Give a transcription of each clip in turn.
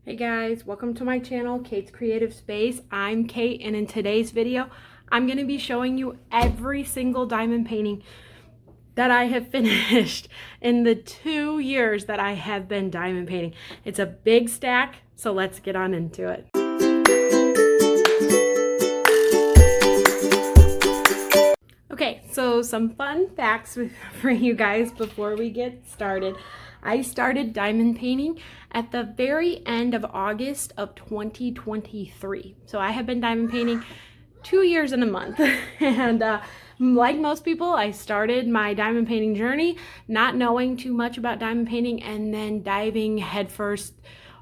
Hey guys, welcome to my channel, Kate's Creative Space. I'm Kate, and in today's video, I'm going to be showing you every single diamond painting that I have finished in the 2 years that I have been diamond painting. It's a big stack, so let's get on into it. Okay, so some fun facts for you guys before we get started. I started diamond painting at the very end of August of 2023. So I have been diamond painting 2 years and a month. And like most people, I started my diamond painting journey not knowing too much about diamond painting and then diving headfirst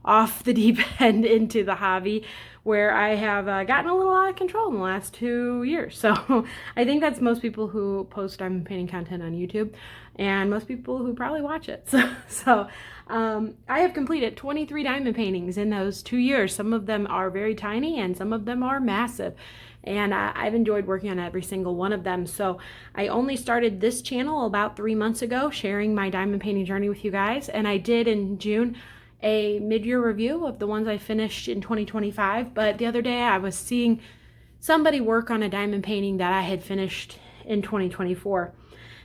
off the deep end into the hobby, where I have gotten a little out of control in the last 2 years. So I think that's most people who post diamond painting content on YouTube and most people who probably watch it. So I have completed 23 diamond paintings in those 2 years. Some of them are very tiny and some of them are massive. And I've enjoyed working on every single one of them. So I only started this channel about 3 months ago, sharing my diamond painting journey with you guys. And I did in June a mid-year review of the ones I finished in 2025. But the other day I was seeing somebody work on a diamond painting that I had finished in 2024.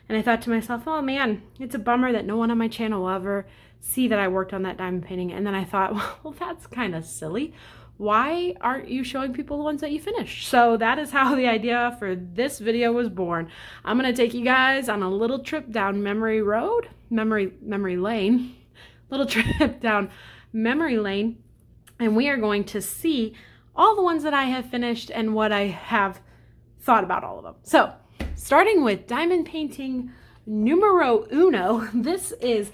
And I thought to myself, oh man, it's a bummer that no one on my channel will ever see that I worked on that diamond painting. And then I thought, well, that's kind of silly. Why aren't you showing people the ones that you finished? So that is how the idea for this video was born. I'm going to take you guys on a little trip down memory lane, and we are going to see all the ones that I have finished and what I have thought about all of them. So starting with diamond painting numero uno, this is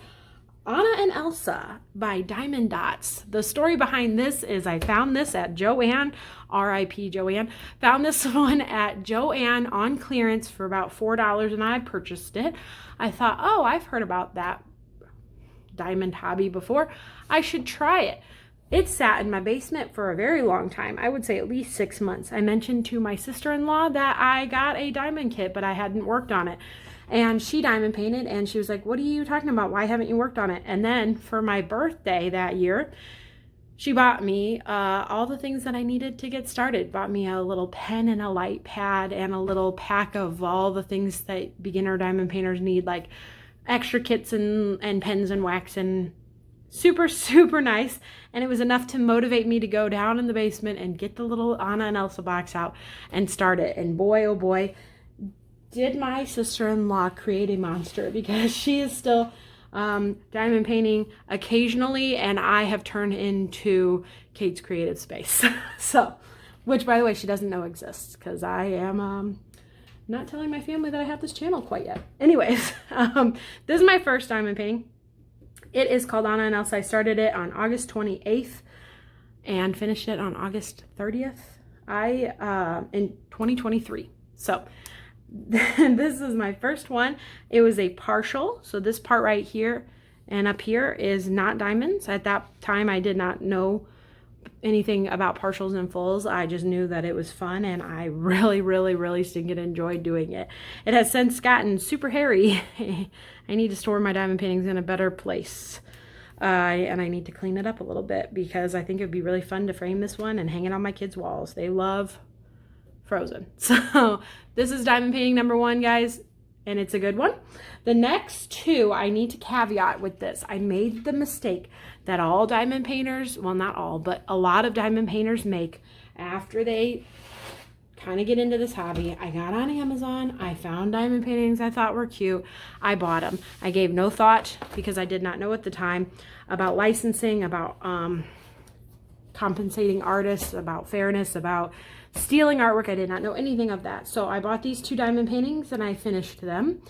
Anna and Elsa by Diamond Dots. The story behind this is I found this at Joann, R.I.P. Joann, found this one at Joann on clearance for about $4 and I purchased it. I thought, oh, I've heard about that diamond hobby before. I should try it. It sat in my basement for a very long time. I would say at least 6 months. I mentioned to my sister-in-law that I got a diamond kit, but I hadn't worked on it. And she diamond painted and she was like, what are you talking about? Why haven't you worked on it? And then for my birthday that year, she bought me all the things that I needed to get started. Bought me a little pen and a light pad and a little pack of all the things that beginner diamond painters need, like extra kits and pens and wax, and super nice. And it was enough to motivate me to go down in the basement and get the little Anna and Elsa box out and start it. And boy, oh boy, did my sister-in-law create a monster, because she is still diamond painting occasionally, and I have turned into Kate's Creative Space. So, which by the way, she doesn't know exists, because I am not telling my family that I have this channel quite yet. Anyways, this is my first diamond painting. It is called Anna and Elsa. I started it on August 28th and finished it on August 30th in 2023. So this is my first one. It was a partial. So this part right here and up here is not diamonds. At that time, I did not know anything about partials and fulls. I just knew that it was fun, and I really stinking enjoyed doing it. It has since gotten super hairy. I need to store my diamond paintings in a better place. And I need to clean it up a little bit, because I think it would be really fun to frame this one and hang it on my kids' walls. They love Frozen. So this is diamond painting number one, guys, and it's a good one. The next two, I need to caveat with this. I made the mistake that all diamond painters, well, not all, but a lot of diamond painters make after they kind of get into this hobby. I got on Amazon. I found diamond paintings I thought were cute. I bought them. I gave no thought, because I did not know at the time about licensing, about compensating artists, about fairness, about stealing artwork. I did not know anything of that. So I bought these two diamond paintings and I finished them.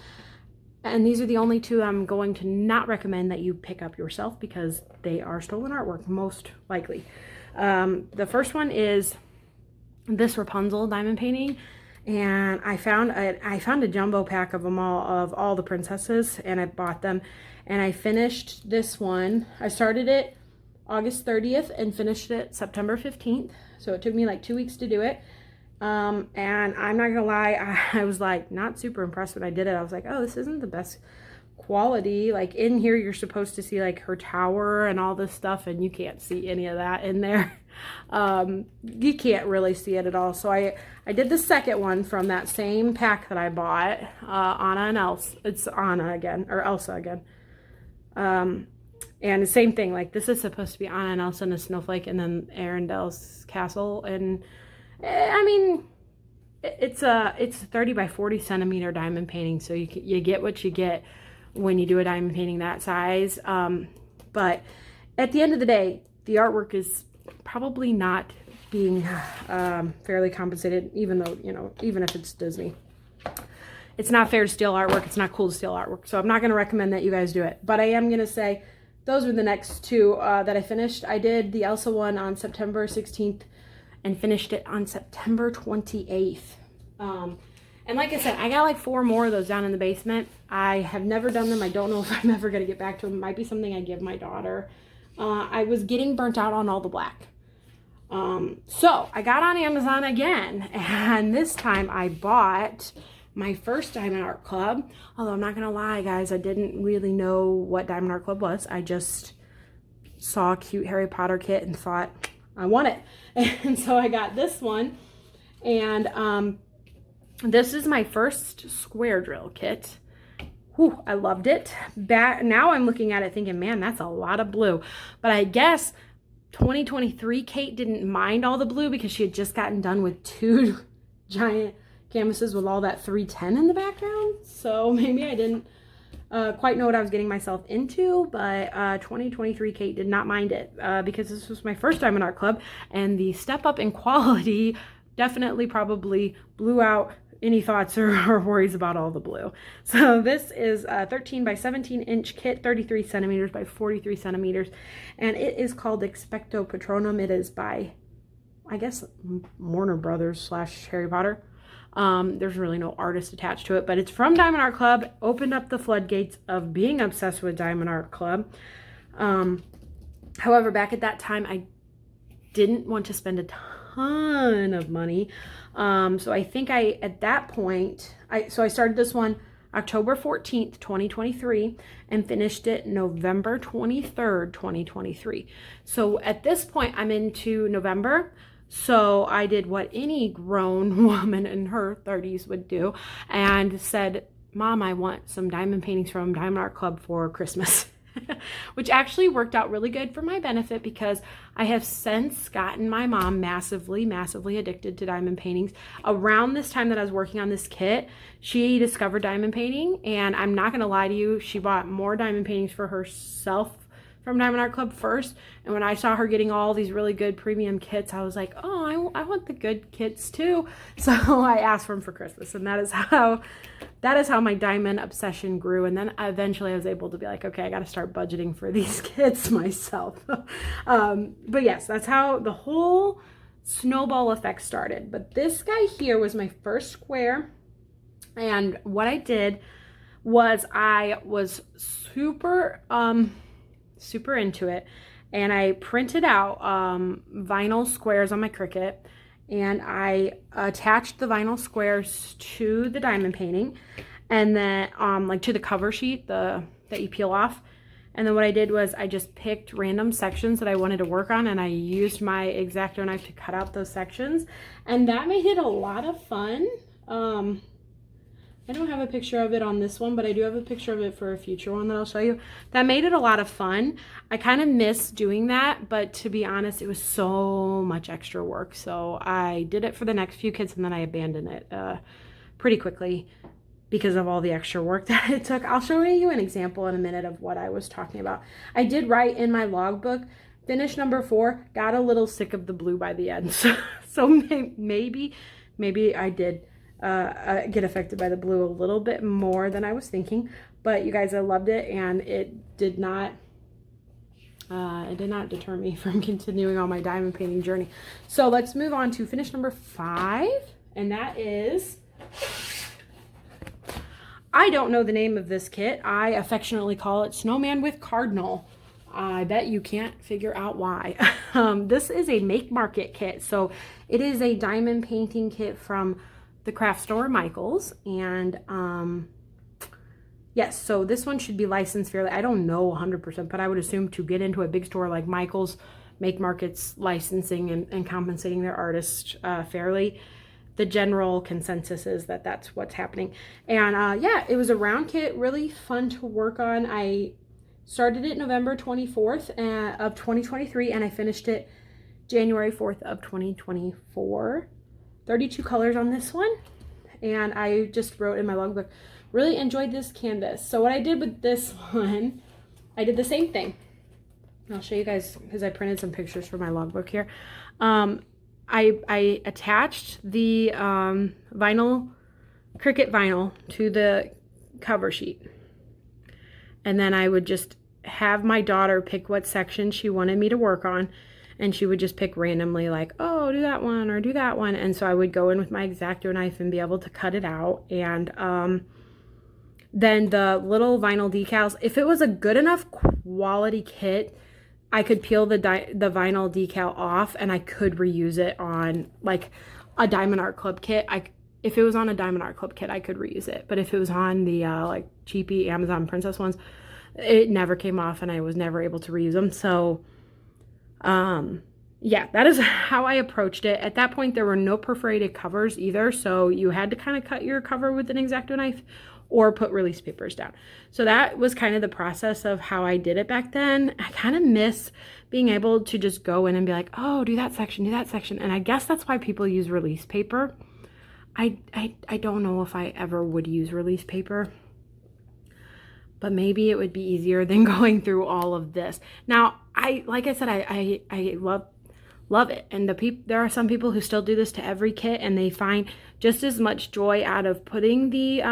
And these are the only two I'm going to not recommend that you pick up yourself, because they are stolen artwork, most likely. The first one is this Rapunzel diamond painting, and I found a jumbo pack of them all the princesses, and I bought them, and I finished this one. I started it August 30th and finished it September 15th. So it took me like 2 weeks to do it. And I'm not gonna lie, I was like not super impressed when I did it. I was like, oh, this isn't the best quality. Like in here, you're supposed to see like her tower and all this stuff, and you can't see any of that in there. You can't really see it at all. So I did the second one from that same pack that I bought, Anna and Elsa. It's Anna again, or Elsa again. And the same thing, like this is supposed to be Anna and Elsa and a snowflake, and then Arendelle's castle. And I mean, it's 30 by 40 centimeter diamond painting, so you get what you get when you do a diamond painting that size. But at the end of the day, the artwork is probably not being fairly compensated, even though, you know, even if it's Disney. It's not fair to steal artwork. It's not cool to steal artwork. So I'm not going to recommend that you guys do it. But I am going to say those were the next two that I finished. I did the Elsa one on September 16th and finished it on September 28th. And like I said, I got like 4 more of those down in the basement. I have never done them. I don't know if I'm ever going to get back to them. It might be something I give my daughter. I was getting burnt out on all the black. So I got on Amazon again, and this time I bought my first Diamond Art Club. Although I'm not going to lie, guys, I didn't really know what Diamond Art Club was. I just saw a cute Harry Potter kit and thought, I want it. And so I got this one. And this is my first square drill kit. Whew, I loved it. Now I'm looking at it thinking, man, that's a lot of blue. But I guess 2023 Kate didn't mind all the blue because she had just gotten done with 2 giant canvases with all that 310 in the background. So maybe I didn't quite know what I was getting myself into, but 2023 Kate did not mind it because this was my first Diamond Art Club, and the step up in quality definitely probably blew out any thoughts or worries about all the blue. So this is a 13 by 17 inch kit, 33 centimeters by 43 centimeters, and it is called Expecto Patronum. It is by, I guess, Warner Brothers / Harry Potter. There's really no artist attached to it, but it's from Diamond Art Club. Opened up the floodgates of being obsessed with Diamond Art Club. However, back at that time, I didn't want to spend a ton of money. So I think at that point, I started this one October 14th, 2023, and finished it November 23rd, 2023. So at this point, I'm into November. So I did what any grown woman in her 30s would do and said, Mom, I want some diamond paintings from Diamond Art Club for Christmas. Which actually worked out really good for my benefit because I have since gotten my mom massively addicted to diamond paintings. Around this time that I was working on this kit, she discovered diamond painting, and I'm not going to lie to you, she bought more diamond paintings for herself from Diamond Art Club first, and when I saw her getting all these really good premium kits, I was like, oh, I want the good kits too. So I asked for them for Christmas, and that is how my diamond obsession grew. And then eventually I was able to be like, okay, I got to start budgeting for these kits myself. But yes, that's how the whole snowball effect started. But this guy here was my first square, and what I did was I was super into it, and I printed out vinyl squares on my Cricut, and I attached the vinyl squares to the diamond painting, and then like to the cover sheet that you peel off. And then what I did was I just picked random sections that I wanted to work on, and I used my X-Acto knife to cut out those sections, and that made it a lot of fun. I don't have a picture of it on this one, but I do have a picture of it for a future one that I'll show you. That made it a lot of fun. I kind of miss doing that, but to be honest, it was so much extra work. So I did it for the next few kits, and then I abandoned it pretty quickly because of all the extra work that it took. I'll show you an example in a minute of what I was talking about. I did write in my logbook, finished number 4, got a little sick of the blue by the end. So maybe I did get affected by the blue a little bit more than I was thinking, but you guys, I loved it, and it did not deter me from continuing on my diamond painting journey. So let's move on to finish number 5, and that is, I don't know the name of this kit. I affectionately call it Snowman with Cardinal. I bet you can't figure out why. This is a Make Market kit, so it is a diamond painting kit from the craft store Michael's, and Yes, so this one should be licensed fairly. I don't know 100%, but I would assume to get into a big store like Michael's, Make Market's licensing and compensating their artists fairly. The general consensus is that that's what's happening. And yeah, it was a round kit, really fun to work on. I started it November 24th of 2023, and I finished it January 4th of 2024. 32 colors on this one. And I just wrote in my logbook, really enjoyed this canvas. So what I did with this one, I did the same thing. I'll show you guys because I printed some pictures for my logbook here. I attached the Cricut vinyl to the cover sheet. And then I would just have my daughter pick what section she wanted me to work on. And she would just pick randomly like, oh, do that one or do that one. And so I would go in with my X-Acto knife and be able to cut it out. And then the little vinyl decals, if it was a good enough quality kit, I could peel the vinyl decal off and I could reuse it on like a Diamond Art Club kit. If it was on a Diamond Art Club kit, I could reuse it. But if it was on the like cheapy Amazon Princess ones, it never came off and I was never able to reuse them. So yeah, that is how I approached it. At that point, there were no perforated covers either. So you had to kind of cut your cover with an X-Acto knife or put release papers down. So that was kind of the process of how I did it back then. I kind of miss being able to just go in and be like, oh, do that section, do that section. And I guess that's why people use release paper. I don't know if I ever would use release paper, but maybe it would be easier than going through all of this. Now, like I said, I love it. And there are some people who still do this to every kit and they find just as much joy out of putting the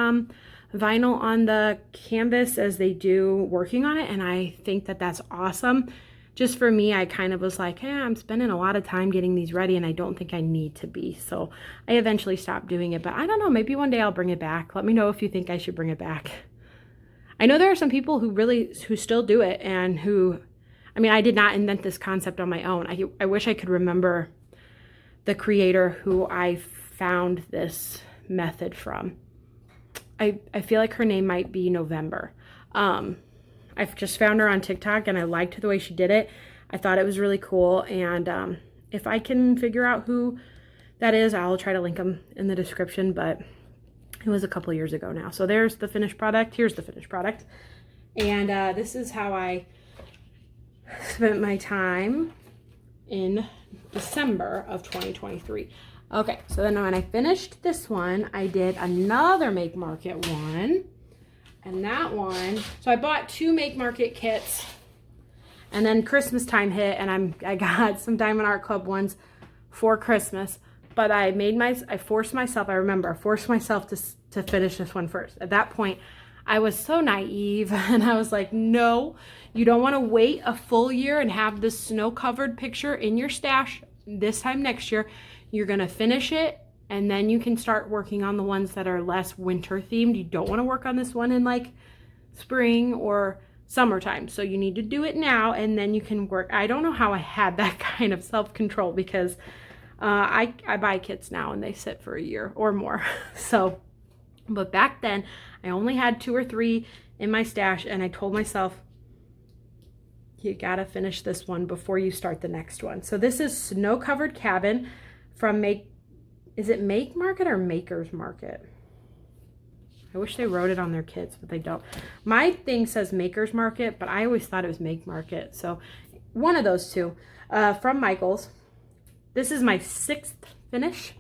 vinyl on the canvas as they do working on it. And I think that that's awesome. Just for me, I kind of was like, hey, I'm spending a lot of time getting these ready and I don't think I need to be. So I eventually stopped doing it, but I don't know, maybe one day I'll bring it back. Let me know if you think I should bring it back. I know there are some people who still do it and who, I mean, I did not invent this concept on my own. I wish I could remember the creator who I found this method from. I feel like her name might be November. I've just found her on TikTok and I liked the way she did it. I thought it was really cool. And if I can figure out who that is, I'll try to link them in the description, but it was a couple years ago now. So there's the finished product. Here's the finished product. And this is how I spent my time in December of 2023. Okay, so then when I finished this one, I did another Make Market one. And that one, so I bought 2 Make Market kits. And then Christmas time hit and I got some Diamond Art Club ones for Christmas. But I forced myself to finish this one first. At that point, I was so naive and I was like, no, you don't want to wait a full year and have this snow-covered picture in your stash this time next year. You're going to finish it and then you can start working on the ones that are less winter themed. You don't want to work on this one in like spring or summertime. So you need to do it now and then you can work. I don't know how I had that kind of self-control because I buy kits now and they sit for a year or more. So, but back then I only had 2 or 3 in my stash and I told myself, you gotta finish this one before you start the next one. So this is Snow Covered Cabin from is it Make Market or Maker's Market? I wish they wrote it on their kits, but they don't. My thing says Maker's Market, but I always thought it was Make Market. So one of those two from Michael's. This is my 6th finish.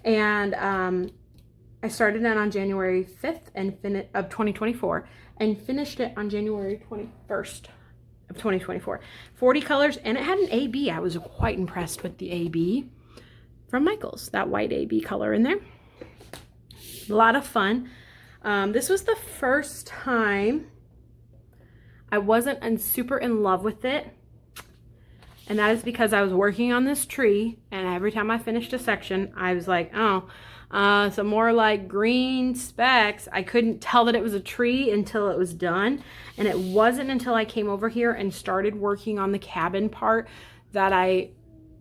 And I started it on January 5th of 2024 and finished it on January 21st of 2024. 40 colors, and it had an AB. I was quite impressed with the AB from Michael's, that white AB color in there. A lot of fun. This was the first time I wasn't super in love with it. And that is because I was working on this tree, and every time I finished a section, I was like, oh, some more like green specks. I couldn't tell that it was a tree until it was done. And it wasn't until I came over here and started working on the cabin part that I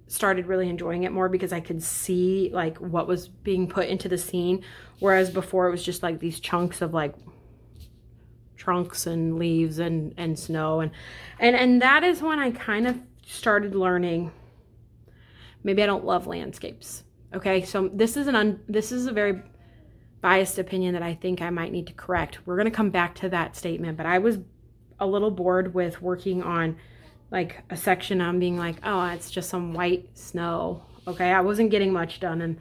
started really enjoying it more, because I could see like what was being put into the scene. Whereas before it was just like these chunks of like trunks and leaves and snow. And that is when I kind of started learning, maybe I don't love landscapes. Okay, so this is a very biased opinion that I think I might need to correct. We're going to come back to that statement, but I was a little bored with working on like a section on being like, oh, it's just some white snow. Okay, I wasn't getting much done,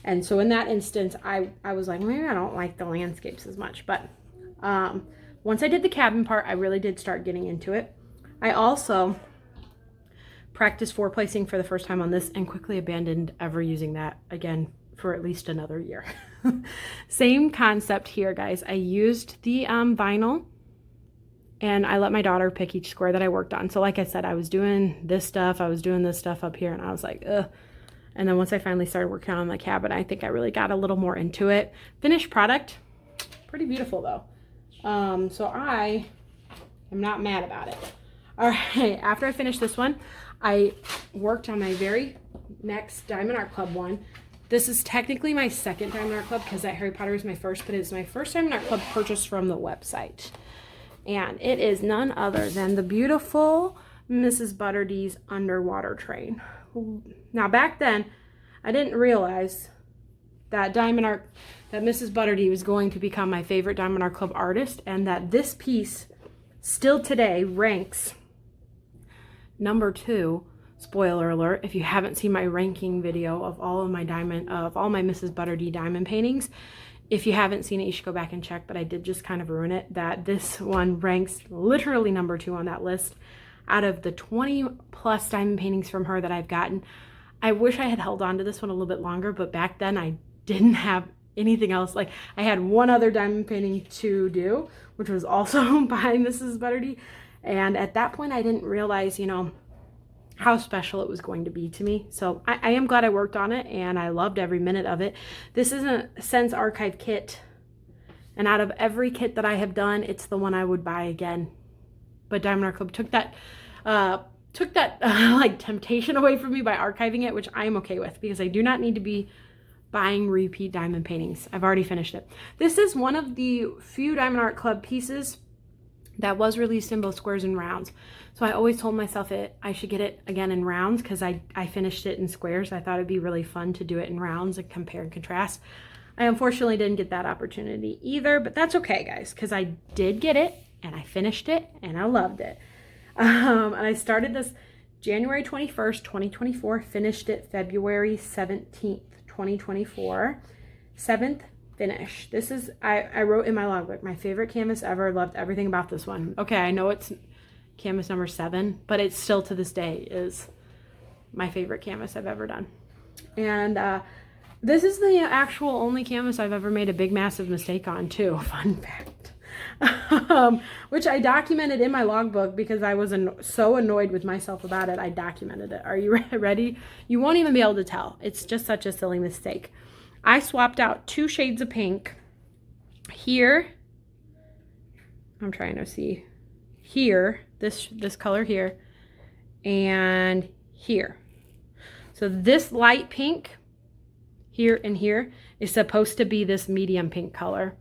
and so in that instance, I was like, maybe I don't like the landscapes as much. But once I did the cabin part, I really did start getting into it. I also practiced floor placing for the first time on this and quickly abandoned ever using that again for at least another year. Same concept here, guys. I used the vinyl, and I let my daughter pick each square that I worked on. So like I said, I was doing this stuff, I was doing this stuff up here, and I was like, ugh. And then once I finally started working on the cabin, I think I really got a little more into it. Finished product, pretty beautiful though. So I am not mad about it. All right, after I finished this one, I worked on my very next Diamond Art Club one. This is technically my second Diamond Art Club because that Harry Potter was my first, but it's my first Diamond Art Club purchased from the website. And it is none other than the beautiful Mrs. Butterdee's underwater train. Now back then, I didn't realize that that Mrs. Butterdee was going to become my favorite Diamond Art Club artist, and that this piece still today ranks number 2. Spoiler alert, if you haven't seen my ranking video of all my Mrs. Butterdee diamond paintings, if you haven't seen it, you should go back and check, but I did just kind of ruin it, that this one ranks literally number 2 on that list out of the 20 plus diamond paintings from her that I've gotten. I wish I had held on to this one a little bit longer, but back then I didn't have anything else. Like, I had one other diamond painting to do, which was also by Mrs. Butterdee, and at that point I didn't realize, you know, how special it was going to be to me. So I am glad I worked on it, and I loved every minute of it. This is a Sense Archive kit, and out of every kit that I have done, it's the one I would buy again. But Diamond Art Club took that like temptation away from me by archiving it, which I am okay with because I do not need to be buying repeat diamond paintings. I've already finished it. This is one of the few Diamond Art Club pieces that was released in both squares and rounds. So I always told myself I should get it again in rounds because I finished it in squares. I thought it'd be really fun to do it in rounds and compare and contrast. I unfortunately didn't get that opportunity either, but that's okay, guys, because I did get it and I finished it and I loved it. And I started this January 21st, 2024, finished it February 17th, 2024. 7th finish. This is, I wrote in my logbook, my favorite canvas ever, loved everything about this one. Okay, I know it's canvas number 7, but it still to this day is my favorite canvas I've ever done. And this is the actual only canvas I've ever made a big massive mistake on too. Fun fact. Which I documented in my logbook because I was so annoyed with myself about it. I documented it. Are you ready? You won't even be able to tell. It's just such a silly mistake. I swapped out 2 shades of pink here. I'm trying to see here, this color here, and here. So this light pink here and here is supposed to be this medium pink color.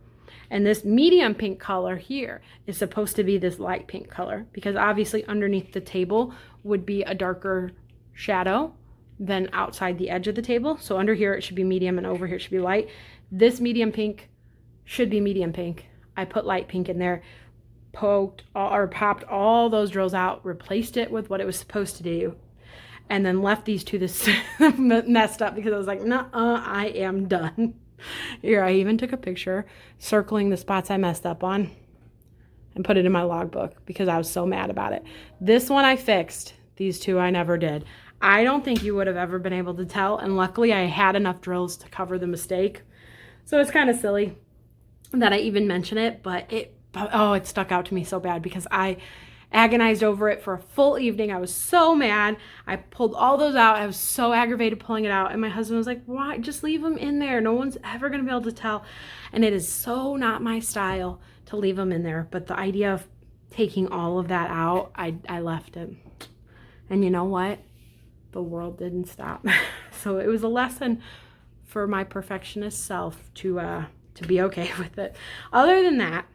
And this medium pink color here is supposed to be this light pink color, because obviously underneath the table would be a darker shadow than outside the edge of the table. So under here it should be medium and over here it should be light. This medium pink should be medium pink. I put light pink in there, popped all those drills out, replaced it with what it was supposed to do, and then left these two this messed up because I was like, nuh-uh, I am done. Here, I even took a picture circling the spots I messed up on and put it in my logbook because I was so mad about it. This one I fixed. These two I never did. I don't think you would have ever been able to tell, and luckily I had enough drills to cover the mistake. So it's kind of silly that I even mention it, but it stuck out to me so bad because I agonized over it for a full evening. I was so mad. I pulled all those out. I was so aggravated pulling it out. And my husband was like, why? Just leave them in there. No one's ever going to be able to tell. And it is so not my style to leave them in there. But the idea of taking all of that out, I left it. And you know what? The world didn't stop. So it was a lesson for my perfectionist self to be okay with it. Other than that,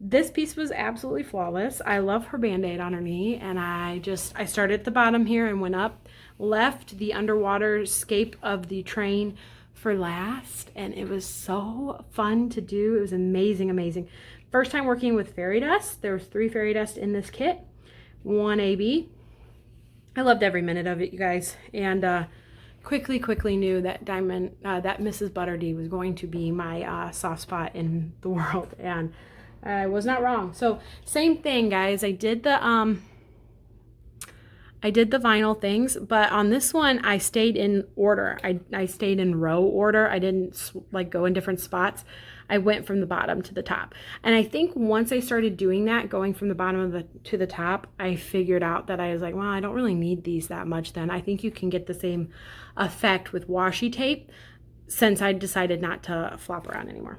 This piece was absolutely flawless. I love her band-aid on her knee, and I started at the bottom here and went up, left the underwater scape of the train for last, and it was so fun to do. It was amazing, amazing. First time working with fairy dust. There was 3 fairy dust in this kit, 1 AB. I loved every minute of it, you guys, and quickly knew that that Mrs. Butterdee was going to be my soft spot in the world, and I was not wrong. So same thing, guys. I did the vinyl things, but on this one I stayed in order. I stayed in row order. I didn't like go in different spots. I went from the bottom to the top. And I think once I started doing that, going from the bottom to the top, I figured out that I was like, well, I don't really need these that much then. I think you can get the same effect with washi tape, since I decided not to flop around anymore.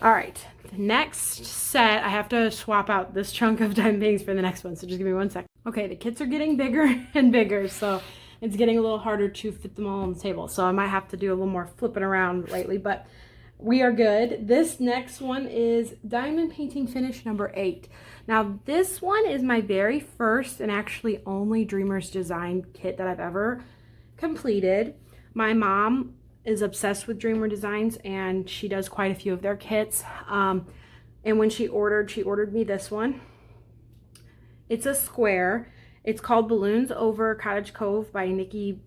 All right, the next set, I have to swap out this chunk of diamond paintings for the next one, so just give me 1 second. Okay, the kits are getting bigger and bigger, so it's getting a little harder to fit them all on the table. So I might have to do a little more flipping around lately, but we are good. This next one is diamond painting finish number 8. Now this one is my very first and actually only Dreamer's Design kit that I've ever completed. My mom is obsessed with Dreamer Designs, and she does quite a few of their kits. And when she ordered me this one. It's a square. It's called Balloons Over Cottage Cove by Nikki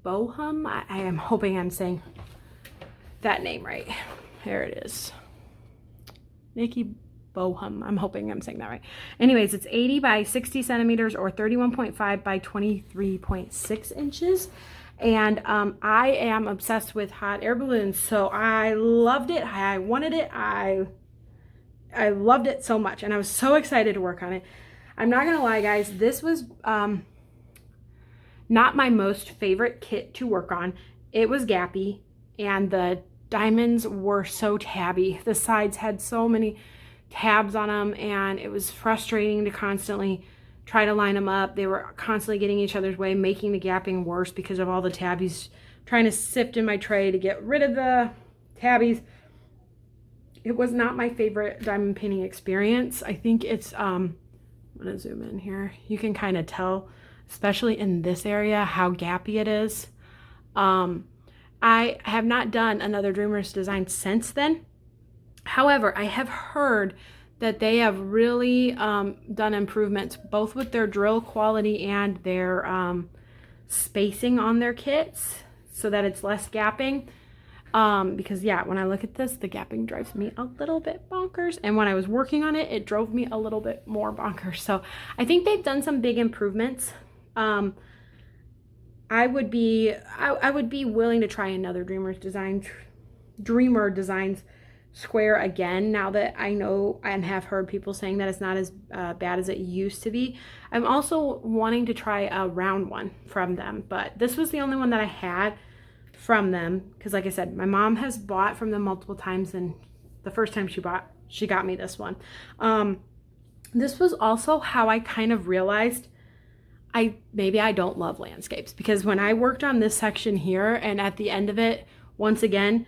Boham. I am hoping I'm saying that name right. There it is. Nikki Boham. I'm hoping I'm saying that right. Anyways, it's 80 by 60 centimeters or 31.5 by 23.6 inches. And I am obsessed with hot air balloons, so I loved it. I wanted it. I loved it so much, and I was so excited to work on it. I'm not gonna lie, guys, this was not my most favorite kit to work on. It was gappy, and the diamonds were so tabby. The sides had so many tabs on them, and it was frustrating to constantly try to line them up. They were constantly getting each other's way, making the gapping worse because of all the tabbies, trying to sift in my tray to get rid of the tabbies. It was not my favorite diamond painting experience. I think it's, I'm gonna zoom in here. You can kind of tell, especially in this area, how gappy it is. I have not done another Dreamer's Design since then. However, I have heard that they have really done improvements both with their drill quality and their spacing on their kits so that it's less gapping. Because yeah, when I look at this, the gapping drives me a little bit bonkers. And when I was working on it, it drove me a little bit more bonkers. So I think they've done some big improvements. I would be willing to try another Dreamer Designs square again, now that I know and have heard people saying that it's not as bad as it used to be. I'm also wanting to try a round one from them, but this was the only one that I had from them, because like I said, my mom has bought from them multiple times, and the first time she got me this one. This was also how I kind of realized maybe I don't love landscapes, because when I worked on this section here and at the end of it, once again,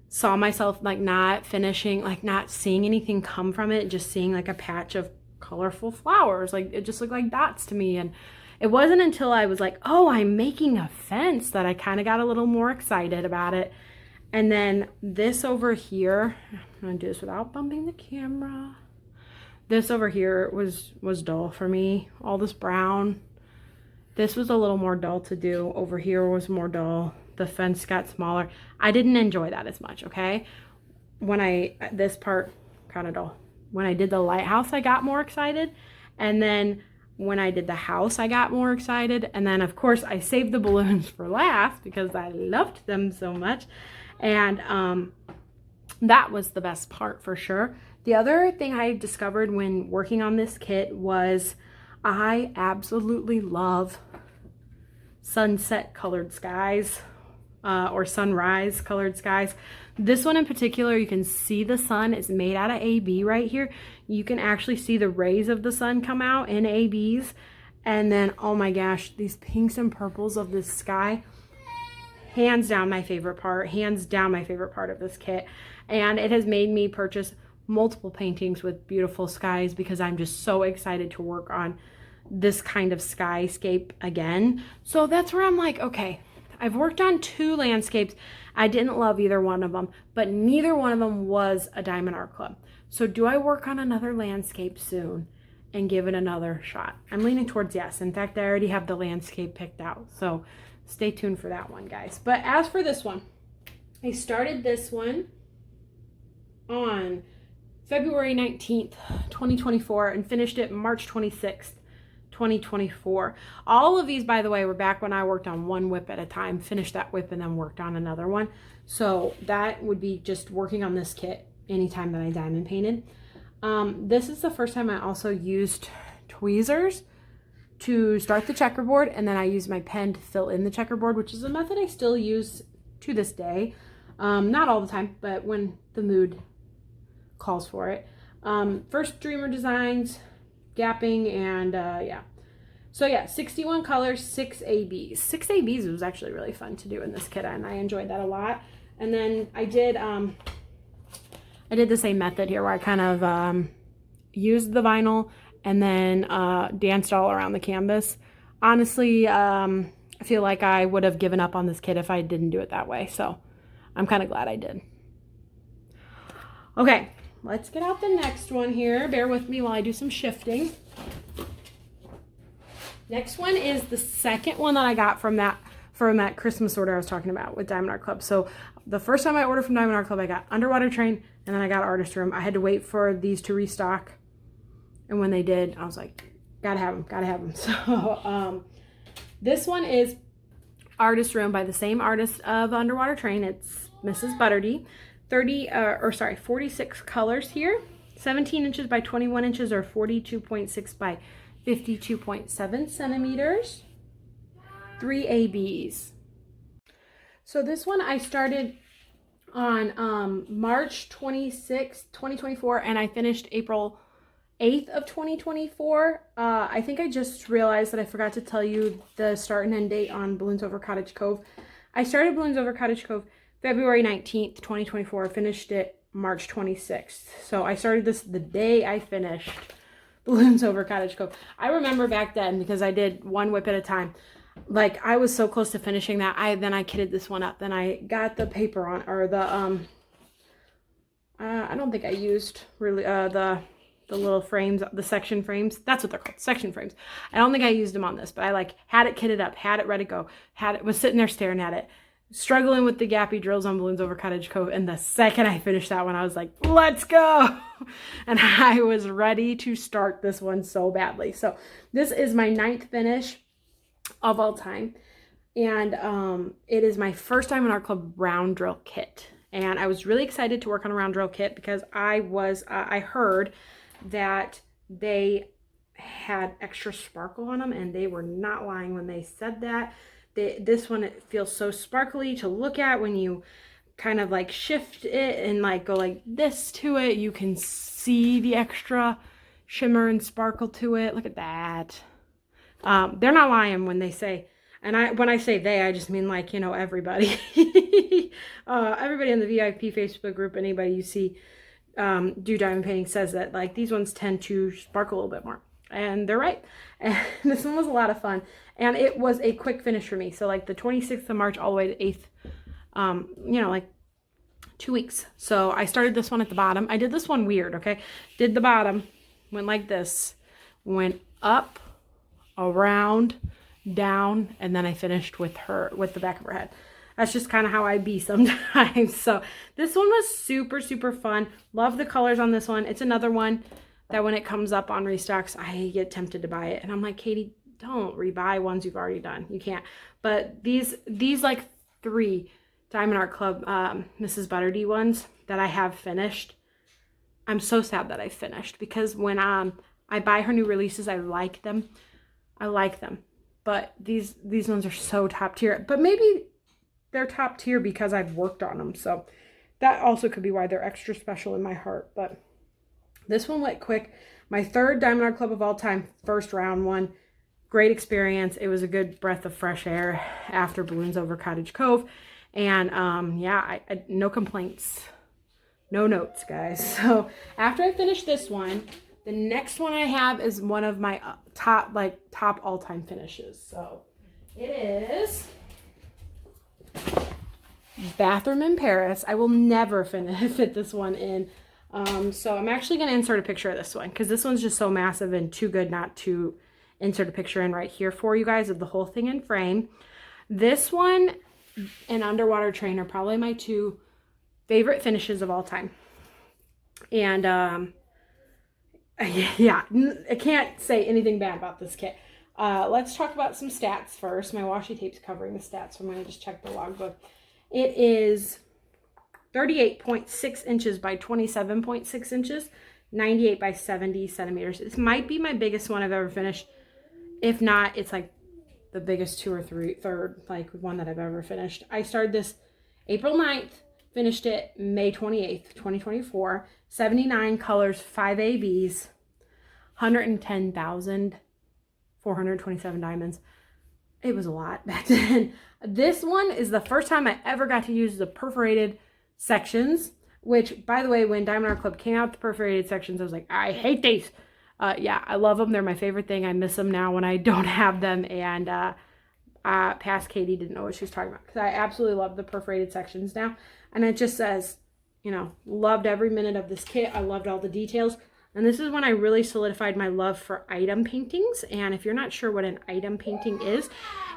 saw myself like not finishing, like not seeing anything come from it, just seeing like a patch of colorful flowers. Like it just looked like dots to me. And it wasn't until I was like, oh, I'm making a fence, that I kind of got a little more excited about it. And then this over here, I'm gonna do this without bumping the camera. This over here was dull for me. All this brown. This was a little more dull to do. Over here was more dull. The fence got smaller. I didn't enjoy that as much, okay? This part, kind of dull. When I did the lighthouse, I got more excited. And then when I did the house, I got more excited. And then, of course, I saved the balloons for last because I loved them so much. And that was the best part for sure. The other thing I discovered when working on this kit was I absolutely love sunset colored skies. Or sunrise colored skies. This one in particular, you can see the sun is made out of AB right here. You can actually see the rays of the sun come out in ABs. And then, oh my gosh, these pinks and purples of this sky, hands down my favorite part of this kit. And it has made me purchase multiple paintings with beautiful skies because I'm just so excited to work on this kind of skyscape again. So that's where I'm like, okay, I've worked on 2 landscapes. I didn't love either one of them, but neither one of them was a Diamond Art Club. So do I work on another landscape soon and give it another shot? I'm leaning towards yes. In fact, I already have the landscape picked out. So stay tuned for that one, guys. But as for this one, I started this one on February 19th, 2024 and finished it March 26th, 2024. All of these, by the way, were back when I worked on one whip at a time, finished that whip and then worked on another one. So that would be just working on this kit anytime that I diamond painted. This is the first time I also used tweezers to start the checkerboard, and then I used my pen to fill in the checkerboard, which is a method I still use to this day. Not all the time, but when the mood calls for it. First Dreamer Designs, gapping, and yeah. So yeah, 61 colors, 6 ABs. 6 ABs was actually really fun to do in this kit, and I enjoyed that a lot. And then I did the same method here where I kind of used the vinyl and then danced all around the canvas. Honestly, I feel like I would have given up on this kit if I didn't do it that way. So I'm kind of glad I did. Okay, let's get out the next one here. Bear with me while I do some shifting. Next one is the second one that I got from that Christmas order I was talking about with Diamond Art Club. So the first time I ordered from Diamond Art Club, I got Underwater Train, and then I got Artist Room. I had to wait for these to restock, and when they did, I was like, gotta have them. So this one is Artist Room by the same artist of Underwater Train. It's Mrs. Butterdy. 46 colors here. 17 inches by 21 inches or 42.6 by 52.7 centimeters. 3 ABs. So this one I started on March 26th, 2024, and I finished April 8th of 2024. I think I just realized that I forgot to tell you the start and end date on Balloons Over Cottage Cove. I started Balloons Over Cottage Cove February 19th, 2024, finished it March 26th. So I started this the day I finished Balloons Over Cottage Cove. I remember back then, because I did one whip at a time, like I was so close to finishing that, then I kitted this one up. Then I got the paper on, or the, I don't think I used really, the little frames, the section frames. That's what they're called, section frames. I don't think I used them on this, but I like had it kitted up, had it ready to go, was sitting there staring at it, struggling with the gappy drills on Balloons Over Cottage Cove. And the second I finished that one, I was like, let's go. And I was ready to start this one so badly. So this is my 9th finish of all time. And it is my first time in our club round drill kit. And I was really excited to work on a round drill kit because I heard that they had extra sparkle on them, and they were not lying when they said that. This one, it feels so sparkly to look at when you kind of like shift it and like go like this to it. You can see the extra shimmer and sparkle to it. Look at that. They're not lying when they say, and when I say they, I just mean like, you know, everybody. Everybody in the VIP Facebook group, anybody you see do diamond painting says that like these ones tend to sparkle a little bit more. And they're right. And this one was a lot of fun. And it was a quick finish for me. So like the 26th of March all the way to 8th, you know, like 2 weeks. So I started this one at the bottom. I did this one weird, okay? Did the bottom, went like this, went up, around, down, and then I finished with the back of her head. That's just kind of how I be sometimes. So this one was super, super fun. Love the colors on this one. It's another one that when it comes up on restocks, I get tempted to buy it. And I'm like, Katie, don't rebuy ones you've already done. You can't. But these like 3 Diamond Art Club Mrs. Butterdy ones that I have finished, I'm so sad that I finished, because when I buy her new releases, I like them. But these ones are so top tier. But maybe they're top tier because I've worked on them. So that also could be why they're extra special in my heart. But this one went quick. My 3rd Diamond Art Club of all time, first round one. Great experience. It was a good breath of fresh air after Balloons Over Cottage Cove. And yeah, no complaints. no notes, guys. So after I finish this one, the next one I have is one of my top all-time finishes. So it is Bathroom in Paris. I will never fit this one in. So I'm actually going to insert a picture of this one because this one's just so massive and too good not to insert a picture in right here for you guys of the whole thing in frame. This one and Underwater Train are probably my two favorite finishes of all time. And yeah, I can't say anything bad about this kit. Let's talk about some stats first. My washi tape's covering the stats, so I'm going to just check the logbook. It is 38.6 inches by 27.6 inches, 98 by 70 centimeters. This might be my biggest one I've ever finished. If not, it's like the biggest third one that I've ever finished. I started this April 9th, finished it May 28th, 2024. 79 colors, 5 ABs, 110,427 diamonds. It was a lot back then. This one is the first time I ever got to use the perforated sections, which, by the way, when Diamond Art Club came out with the perforated sections, I was like, I hate these. Yeah, I love them. They're my favorite thing. I miss them now when I don't have them. And past Katie didn't know what she was talking about because I absolutely love the perforated sections now. And it just says, you know, loved every minute of this kit. I loved all the details. And this is when I really solidified my love for item paintings. And if you're not sure what an item painting is,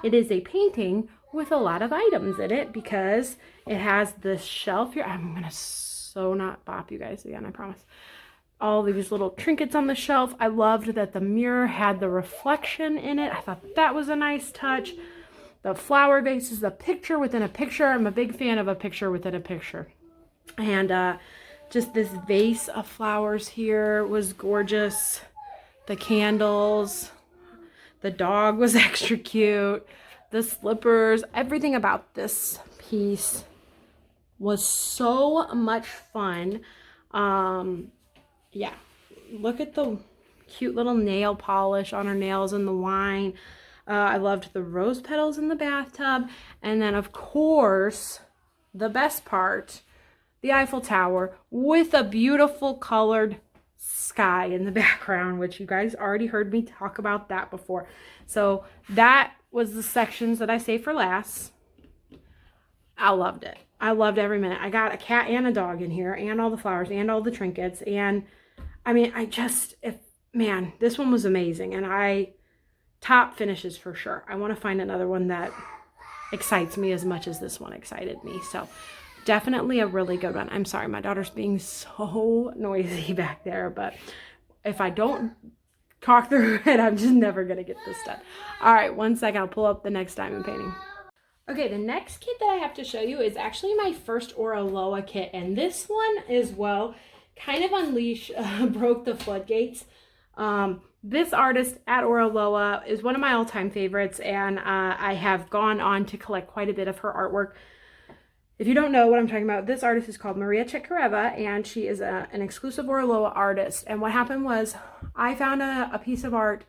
it is a painting with a lot of items in it because it has this shelf here. I'm going to so not bop you guys again, I promise. All these little trinkets on the shelf. I loved that the mirror had the reflection in it. I thought that was a nice touch. The flower vases, the picture within a picture. I'm a big fan of a picture within a picture. And just this vase of flowers here was gorgeous. The candles. The dog was extra cute. The slippers. Everything about this piece was so much fun. Yeah. Look at the cute little nail polish on her nails and the wine. I loved the rose petals in the bathtub. And then, of course, the best part, the Eiffel Tower with a beautiful colored sky in the background, which you guys already heard me talk about that before. So that was the sections that I saved for last. I loved it. I loved every minute. I got a cat and a dog in here and all the flowers and all the trinkets. And I mean, man, this one was amazing. And top finishes for sure. I want to find another one that excites me as much as this one excited me. So definitely a really good one. I'm sorry, my daughter's being so noisy back there, but if I don't talk through it, I'm just never going to get this done. All right, one second. I'll pull up the next diamond painting. Okay, the next kit that I have to show you is actually my first Oraloa kit. And this one as well kind of broke the floodgates. This artist at Oraloa is one of my all-time favorites, and I have gone on to collect quite a bit of her artwork. If you don't know what I'm talking about, this artist is called Maria Chekhareva, and she is an exclusive Oraloa artist. And what happened was I found a piece of art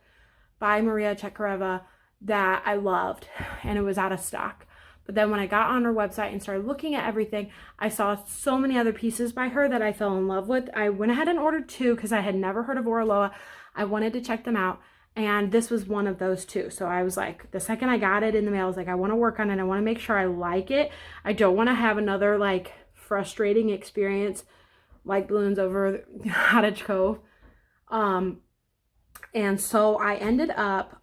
by Maria Chekhareva that I loved, and it was out of stock. But then when I got on her website and started looking at everything, I saw so many other pieces by her that I fell in love with. I went ahead and ordered two because I had never heard of Oraloa. I wanted to check them out, and this was one of those two. So I was like, the second I got it in the mail, I was like, I want to work on it. I want to make sure I like it. I don't want to have another like frustrating experience like balloons over Cottage Cove. And so I ended up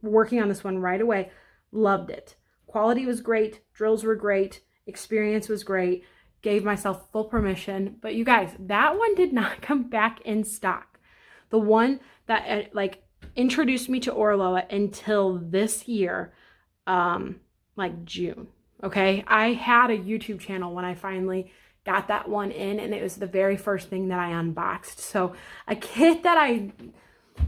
working on this one right away. Loved it. Quality was great. Drills were great. Experience was great. Gave myself full permission. But you guys, that one did not come back in stock. The one that like introduced me to Oraloa until this year, like June. Okay. I had a YouTube channel when I finally got that one in, and it was the very first thing that I unboxed. So a kit that I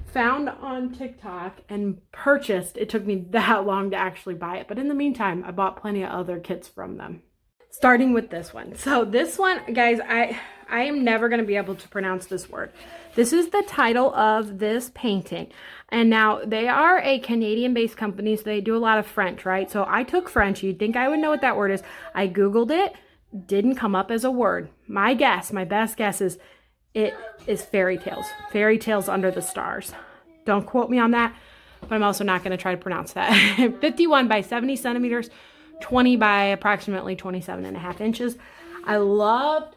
found on TikTok and purchased, it took me that long to actually buy it. But in the meantime, I bought plenty of other kits from them. Starting with this one. So this one, guys, I am never going to be able to pronounce this word. This is the title of this painting. And now they are a Canadian-based company, so they do a lot of French, right? So I took French. You'd think I would know what that word is. I Googled it. didn't come up as a word. My best guess is it is fairy tales. Fairy tales under the stars. Don't quote me on that, but I'm also not going to try to pronounce that. 51 by 70 centimeters, 20 by approximately 27.5 inches. I loved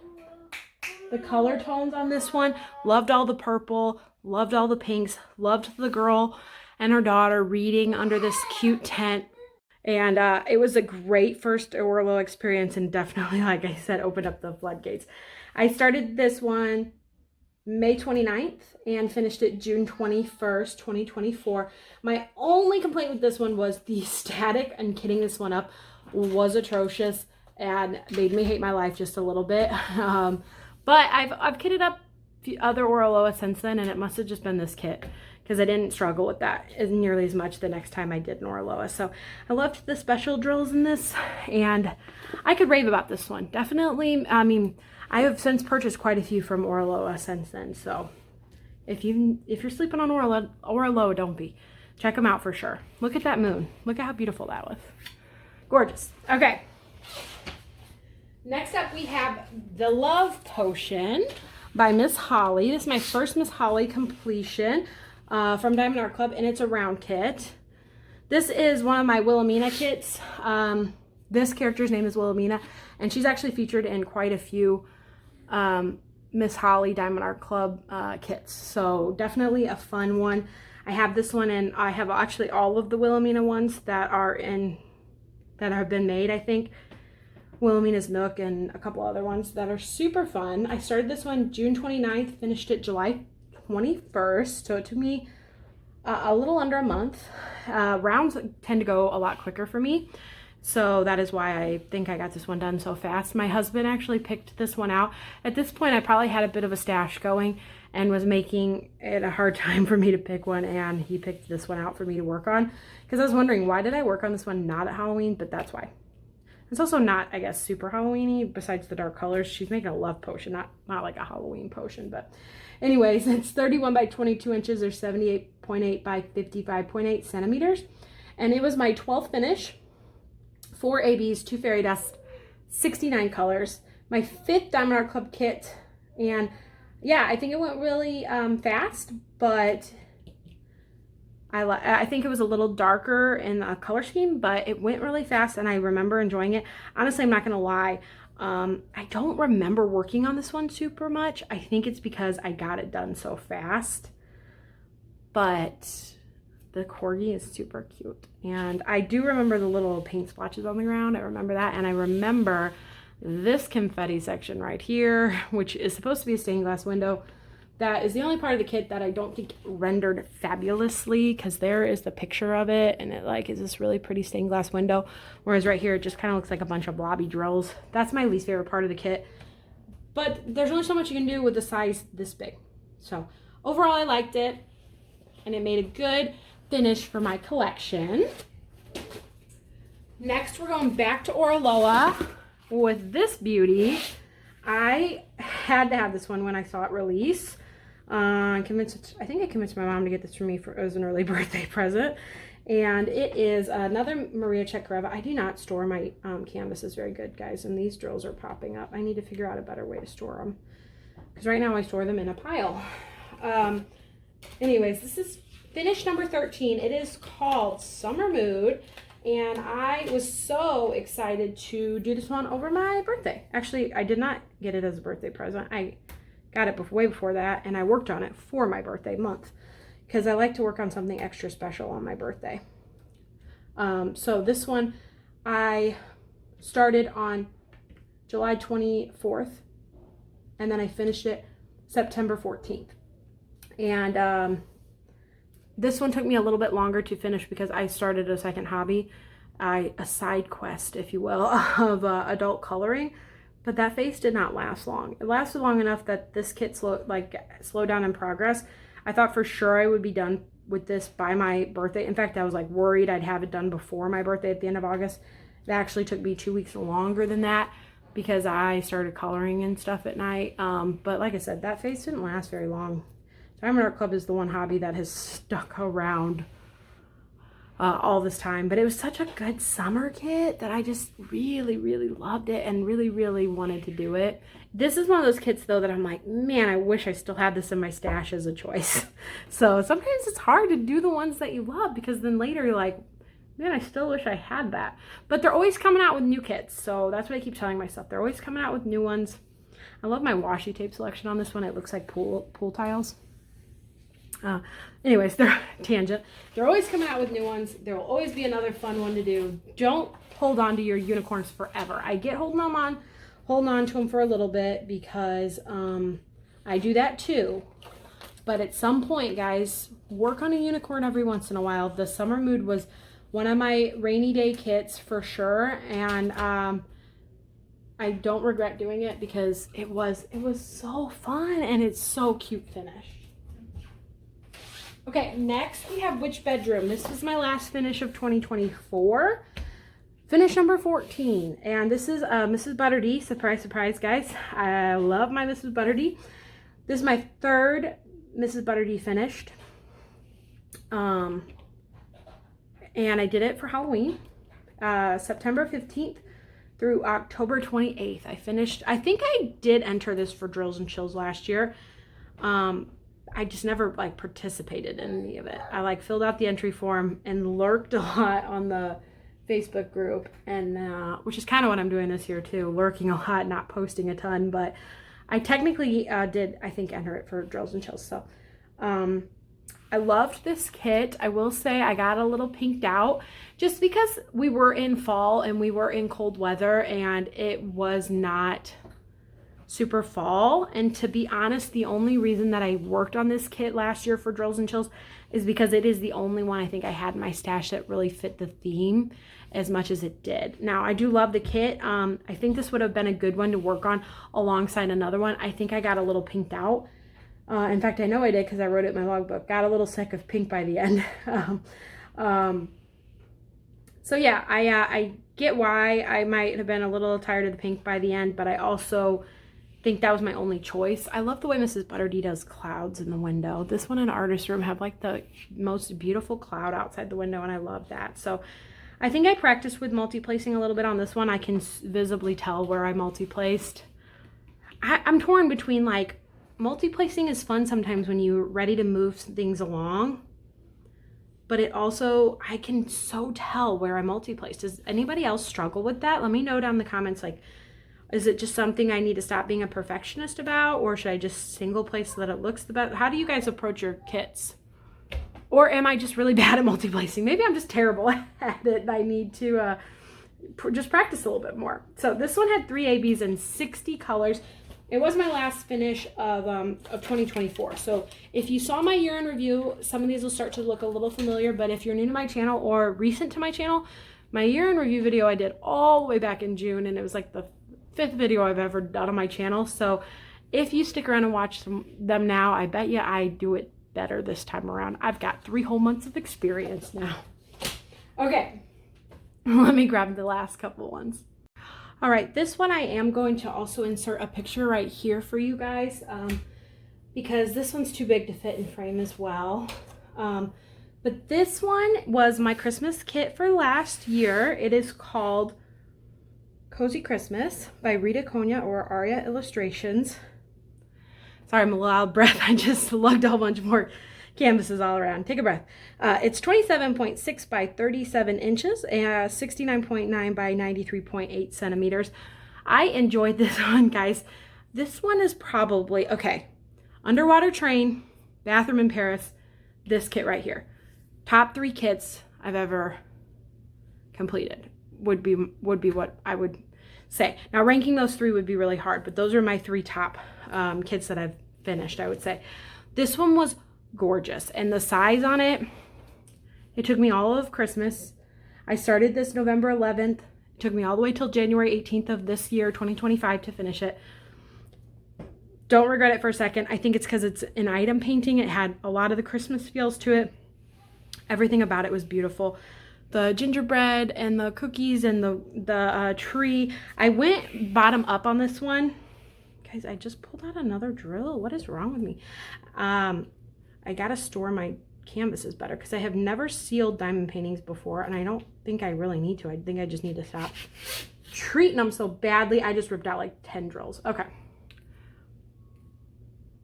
the color tones on this one. Loved all the purple, loved all the pinks, loved the girl and her daughter reading under this cute tent. And it was a great first Oraloa experience, and definitely, like I said, opened up the floodgates. I started this one May 29th and finished it June 21st, 2024. My only complaint with this one was the static, and kitting this one up was atrocious and made me hate my life just a little bit. But I've kitted up other Oraloa since then, and it must have just been this kit, because I didn't struggle with that as nearly as much the next time I did an Oraloa. So I loved the special drills in this, and I could rave about this one. Definitely, I mean, I have since purchased quite a few from Oraloa since then. So if you're sleeping on Oraloa, don't be. Check them out for sure. Look at that moon. Look at how beautiful that was. Gorgeous. Okay. Next up, we have the Love Potion by Miss Holly. This is my first Miss Holly completion from Diamond Art Club, and it's a round kit. This is one of my Wilhelmina kits. This character's name is Wilhelmina, and she's actually featured in quite a few Miss Holly Diamond Art Club kits. So definitely a fun one. I have this one, and I have actually all of the Wilhelmina ones that have been made, I think. Wilhelmina's Nook and a couple other ones that are super fun. I started this one June 29th, finished it July 21st, so it took me a little under a month. Rounds tend to go a lot quicker for me, so that is why I think I got this one done so fast. My husband actually picked this one out. At this point, I probably had a bit of a stash going and was making it a hard time for me to pick one, and he picked this one out for me to work on, because I was wondering, why did I work on this one not at Halloween? But that's why. It's also not, I guess, super Halloween-y besides the dark colors. She's making a love potion, not like a Halloween potion. But anyways, it's 31 by 22 inches or 78.8 by 55.8 centimeters. And it was my 12th finish, 4 ABs, 2 fairy dust, 69 colors. My 5th Diamond Art Club kit. And yeah, I think it went really fast, but I think it was a little darker in the color scheme, but it went really fast, and I remember enjoying it. Honestly, I'm not going to lie. I don't remember working on this one super much. I think it's because I got it done so fast. But the corgi is super cute. And I do remember the little paint splotches on the ground. I remember that. And I remember this confetti section right here, which is supposed to be a stained glass window. That is the only part of the kit that I don't think rendered fabulously, because there is the picture of it, and it like is this really pretty stained glass window, whereas right here it just kind of looks like a bunch of blobby drills. That's my least favorite part of the kit, but there's only so much you can do with the size this big. So overall, I liked it, and it made a good finish for my collection. Next, we're going back to Oraloa with this beauty. I had to have this one when I saw it release. I think I convinced my mom to get this for me as an early birthday present. And it is another Maria Chekhareva. I do not store my canvases very good, guys, and these drills are popping up. I need to figure out a better way to store them, because right now I store them in a pile. Anyways, this is finish number 13. It is called Summer Mood, and I was so excited to do this one over my birthday. Actually, I did not get it as a birthday present. I got it way before that, and I worked on it for my birthday month, because I like to work on something extra special on my birthday. So this one I started on July 24th, and then I finished it September 14th. And this one took me a little bit longer to finish because I started a second hobby, a side quest, if you will, of adult coloring. But that phase did not last long. It lasted long enough that this kit slowed down in progress. I thought for sure I would be done with this by my birthday. In fact, I was like worried I'd have it done before my birthday at the end of August. It actually took me 2 weeks longer than that because I started coloring and stuff at night. But like I said, that phase didn't last very long. Diamond Art Club is the one hobby that has stuck around all this time. But it was such a good summer kit that I just really, really loved it and really, really wanted to do it. This is one of those kits, though, that I'm like, man, I wish I still had this in my stash as a choice. So sometimes it's hard to do the ones that you love, because then later you're like, man, I still wish I had that. But they're always coming out with new kits, so that's what I keep telling myself. They're always coming out with new ones. I love my washi tape selection on this one. It looks like pool tiles. Anyways, they're tangent. They're always coming out with new ones. There will always be another fun one to do. Don't hold on to your unicorns forever. I get holding on to them for a little bit, because I do that too. But at some point, guys, work on a unicorn every once in a while. The Summer Mood was one of my rainy day kits for sure, and I don't regret doing it, because it was so fun and it's so cute finish. Okay, next we have Which Bedroom. This was my last finish of 2024. Finish number 14. And this is Mrs. Butterdee. Surprise, surprise, guys. I love my Mrs. Butterdee. This is my third Mrs. Butterdee finished. And I did it for Halloween. September 15th through October 28th. I finished. I think I did enter this for Drills and Chills last year. I just never like participated in any of it. I like filled out the entry form and lurked a lot on the Facebook group, and which is kind of what I'm doing this year too, lurking a lot, not posting a ton, but I technically did, I think, enter it for Drills and Chills. So I loved this kit. I will say I got a little pinked out just because we were in fall and we were in cold weather, and it was not super fall. And to be honest, the only reason that I worked on this kit last year for Drills and Chills is because it is the only one I think I had in my stash that really fit the theme as much as it did. Now, I do love the kit. I think this would have been a good one to work on alongside another one. I think I got a little pinked out. In fact, I know I did because I wrote it in my logbook. Got a little sick of pink by the end. So yeah, I get why I might have been a little tired of the pink by the end, but I also think that was my only choice. I love the way Mrs. Butterdee does clouds in the window. This one in Artist Room had like the most beautiful cloud outside the window, and I love that. So I think I practiced with multi-placing a little bit on this one. I can visibly tell where I multi-placed. I'm torn between, like, multi-placing is fun sometimes when you're ready to move things along, but it also, I can so tell where I multi-placed. Does anybody else struggle with that? Let me know down in the comments, like, is it just something I need to stop being a perfectionist about, or should I just single place so that it looks the best? How do you guys approach your kits? Or am I just really bad at multi-placing? Maybe I'm just terrible at it and I need to just practice a little bit more. So this one had 3 ABs and 60 colors. It was my last finish of 2024. So if you saw my year in review, some of these will start to look a little familiar, but if you're new to my channel or recent to my channel, my year in review video I did all the way back in June, and it was like the 5th video I've ever done on my channel. So if you stick around and watch them now, I bet you I do it better this time around. I've got 3 whole months of experience now. Okay, let me grab the last couple ones. All right, this one I am going to also insert a picture right here for you guys, because this one's too big to fit in frame as well. But this one was my Christmas kit for last year. It is called Cozy Christmas by Rita Konya or Aria Illustrations. Sorry, I'm a little out of breath. I just lugged a whole bunch more canvases all around. Take a breath. It's 27.6 by 37 inches and 69.9 by 93.8 centimeters. I enjoyed this one, guys. This one is probably, okay, Underwater Train, Bathroom in Paris, this kit right here. Top 3 kits I've ever completed would be what I would say. Now, ranking those 3 would be really hard, but those are my 3 top kits that I've finished, I would say. This one was gorgeous, and the size on it, it took me all of Christmas. I started this November 11th. It took me all the way till January 18th of this year, 2025, to finish it. Don't regret it for a second. I think it's because it's an item painting. It had a lot of the Christmas feels to it. Everything about it was beautiful. The gingerbread and the cookies and the tree. I went bottom up on this one. I just pulled out another drill. What is wrong with me? I gotta store my canvases better, because I have never sealed diamond paintings before, and I don't think I really need to. I think I just need to stop treating them so badly. I just ripped out like 10 drills. Okay.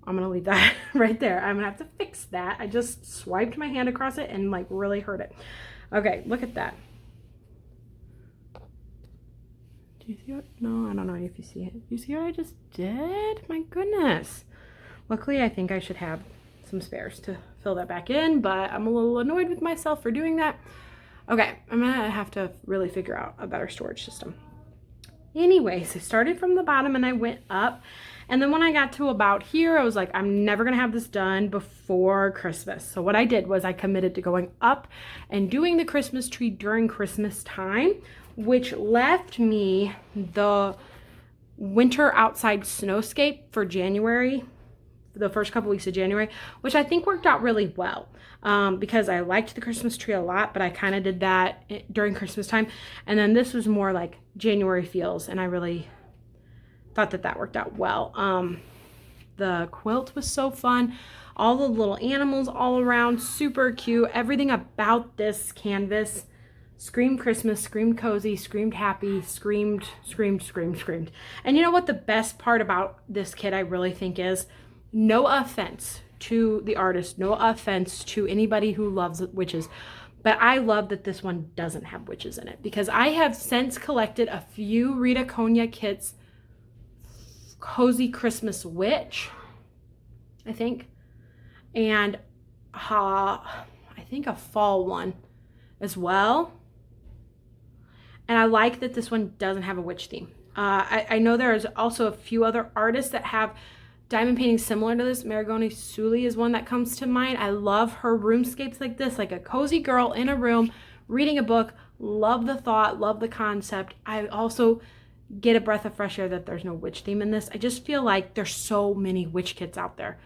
I'm going to leave that right there. I'm going to have to fix that. I just swiped my hand across it and like really hurt it. Okay, look at that. Do you see what? No, I don't know if you see it. You see what I just did? My goodness. Luckily, I think I should have some spares to fill that back in, but I'm a little annoyed with myself for doing that. Okay, I'm going to have to really figure out a better storage system. Anyways, I started from the bottom and I went up. And then when I got to about here, I was like, I'm never going to have this done before Christmas. So what I did was I committed to going up and doing the Christmas tree during Christmas time, which left me the winter outside snowscape for January, the first couple weeks of January, which I think worked out really well. Because I liked the Christmas tree a lot, but I kind of did that during Christmas time. And then this was more like January feels, and I really thought that worked out well. The quilt was so fun. All the little animals all around, super cute. Everything about this canvas screamed Christmas, screamed cozy, screamed happy, screamed. And you know what the best part about this kit I really think is? No offense to the artist, no offense to anybody who loves witches, but I love that this one doesn't have witches in it, because I have since collected a few Rita Konya kits, Cozy Christmas Witch, I think, and I think a fall one as well. And I like that this one doesn't have a witch theme. I know there's also a few other artists that have diamond paintings similar to this. Marigone Sully is one that comes to mind. I love her roomscapes like this, like a cozy girl in a room reading a book. Love the thought, love the concept. I also get a breath of fresh air that there's no witch theme in this. I just feel like there's so many witch kits out there.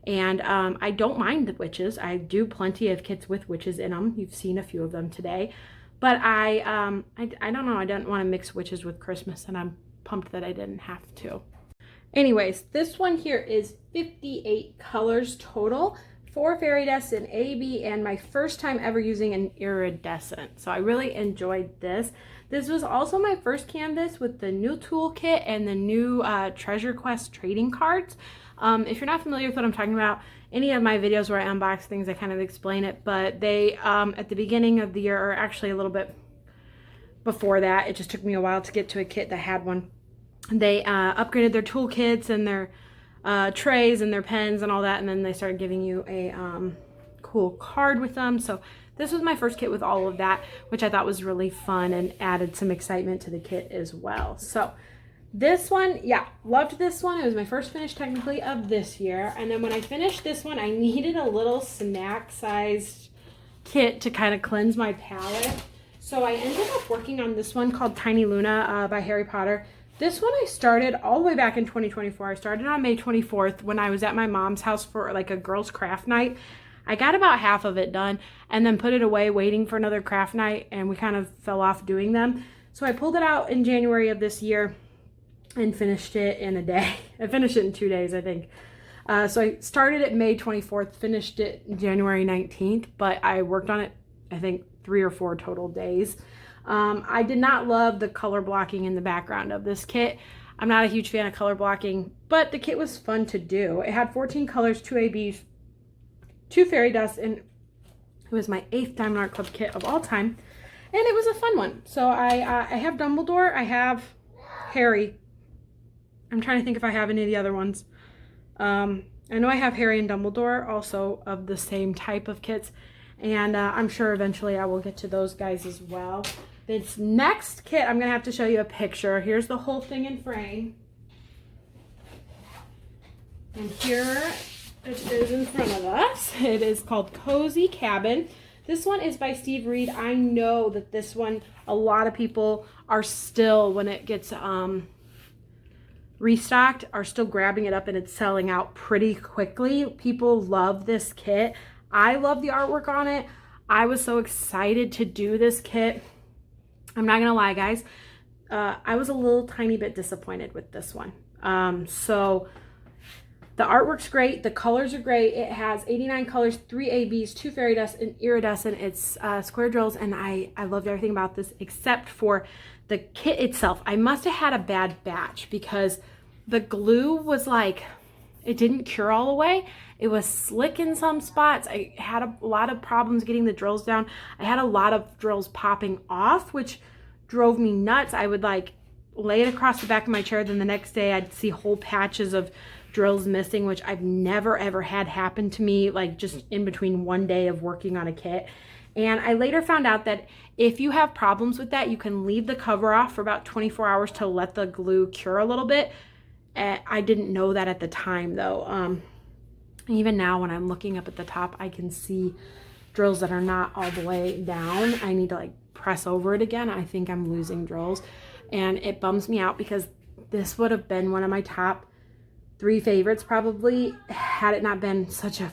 And I don't mind the witches. I do plenty of kits with witches in them. You've seen a few of them today. But I don't know. I didn't want to mix witches with Christmas, and I'm pumped that I didn't have to. Anyways, this one here is 58 colors total, 4 fairy dust in A, B, and my first time ever using an iridescent. So I really enjoyed this. This was also my first canvas with the new toolkit and the new Treasure Quest trading cards. If you're not familiar with what I'm talking about, any of my videos where I unbox things, I kind of explain it, but they, at the beginning of the year, or actually a little bit before that, it just took me a while to get to a kit that had one. They upgraded their toolkits and their trays and their pens and all that, and then they started giving you a cool card with them. So this was my first kit with all of that, which I thought was really fun and added some excitement to the kit as well. So this one, yeah, loved this one. It was my first finish technically of this year. And then when I finished this one, I needed a little snack sized kit to kind of cleanse my palette. So I ended up working on this one called Tiny Luna by Harry Potter. This one I started all the way back in 2024. I started on May 24th when I was at my mom's house for like a girls' craft night. I got about half of it done and then put it away waiting for another craft night, and we kind of fell off doing them. So I pulled it out in January of this year and finished it in a day. I finished it in 2 days, I think. So I started it May 24th, finished it January 19th, but I worked on it, I think, 3 or 4 total days. I did not love the color blocking in the background of this kit. I'm not a huge fan of color blocking, but the kit was fun to do. It had 14 colors, 2 ABs, 2 fairy dust, and it was my 8th Diamond Art Club kit of all time, and it was a fun one. So I have Dumbledore, I have Harry. I'm trying to think if I have any of the other ones. I know I have Harry and Dumbledore, also of the same type of kits, and I'm sure eventually I will get to those guys as well. This next kit, I'm going to have to show you a picture. Here's the whole thing in frame. And here it is in front of us. It is called Cozy Cabin. This one is by Steve Reed. I know that this one, a lot of people are still, when it gets restocked, are still grabbing it up, and it's selling out pretty quickly. People love this kit. I love the artwork on it. I was so excited to do this kit. I'm not gonna lie, guys. I was a little tiny bit disappointed with this one. So The artwork's great. The colors are great. It has 89 colors, 3 ABs, 2 fairy dust, and iridescent. It's square drills, and I loved everything about this except for the kit itself. I must have had a bad batch because the glue was like, it didn't cure all the way. It was slick in some spots. I had a lot of problems getting the drills down. I had a lot of drills popping off, which drove me nuts. I would like lay it across the back of my chair. Then the next day I'd see whole patches of drills missing, which I've never ever had happen to me, like just in between one day of working on a kit. And I later found out that if you have problems with that, you can leave the cover off for about 24 hours to let the glue cure a little bit. I didn't know that at the time though. Even now when I'm looking up at the top, I can see drills that are not all the way down. I need to like press over it again. I think I'm losing drills, and it bums me out because this would have been one of my top 3 favorites probably had it not been such a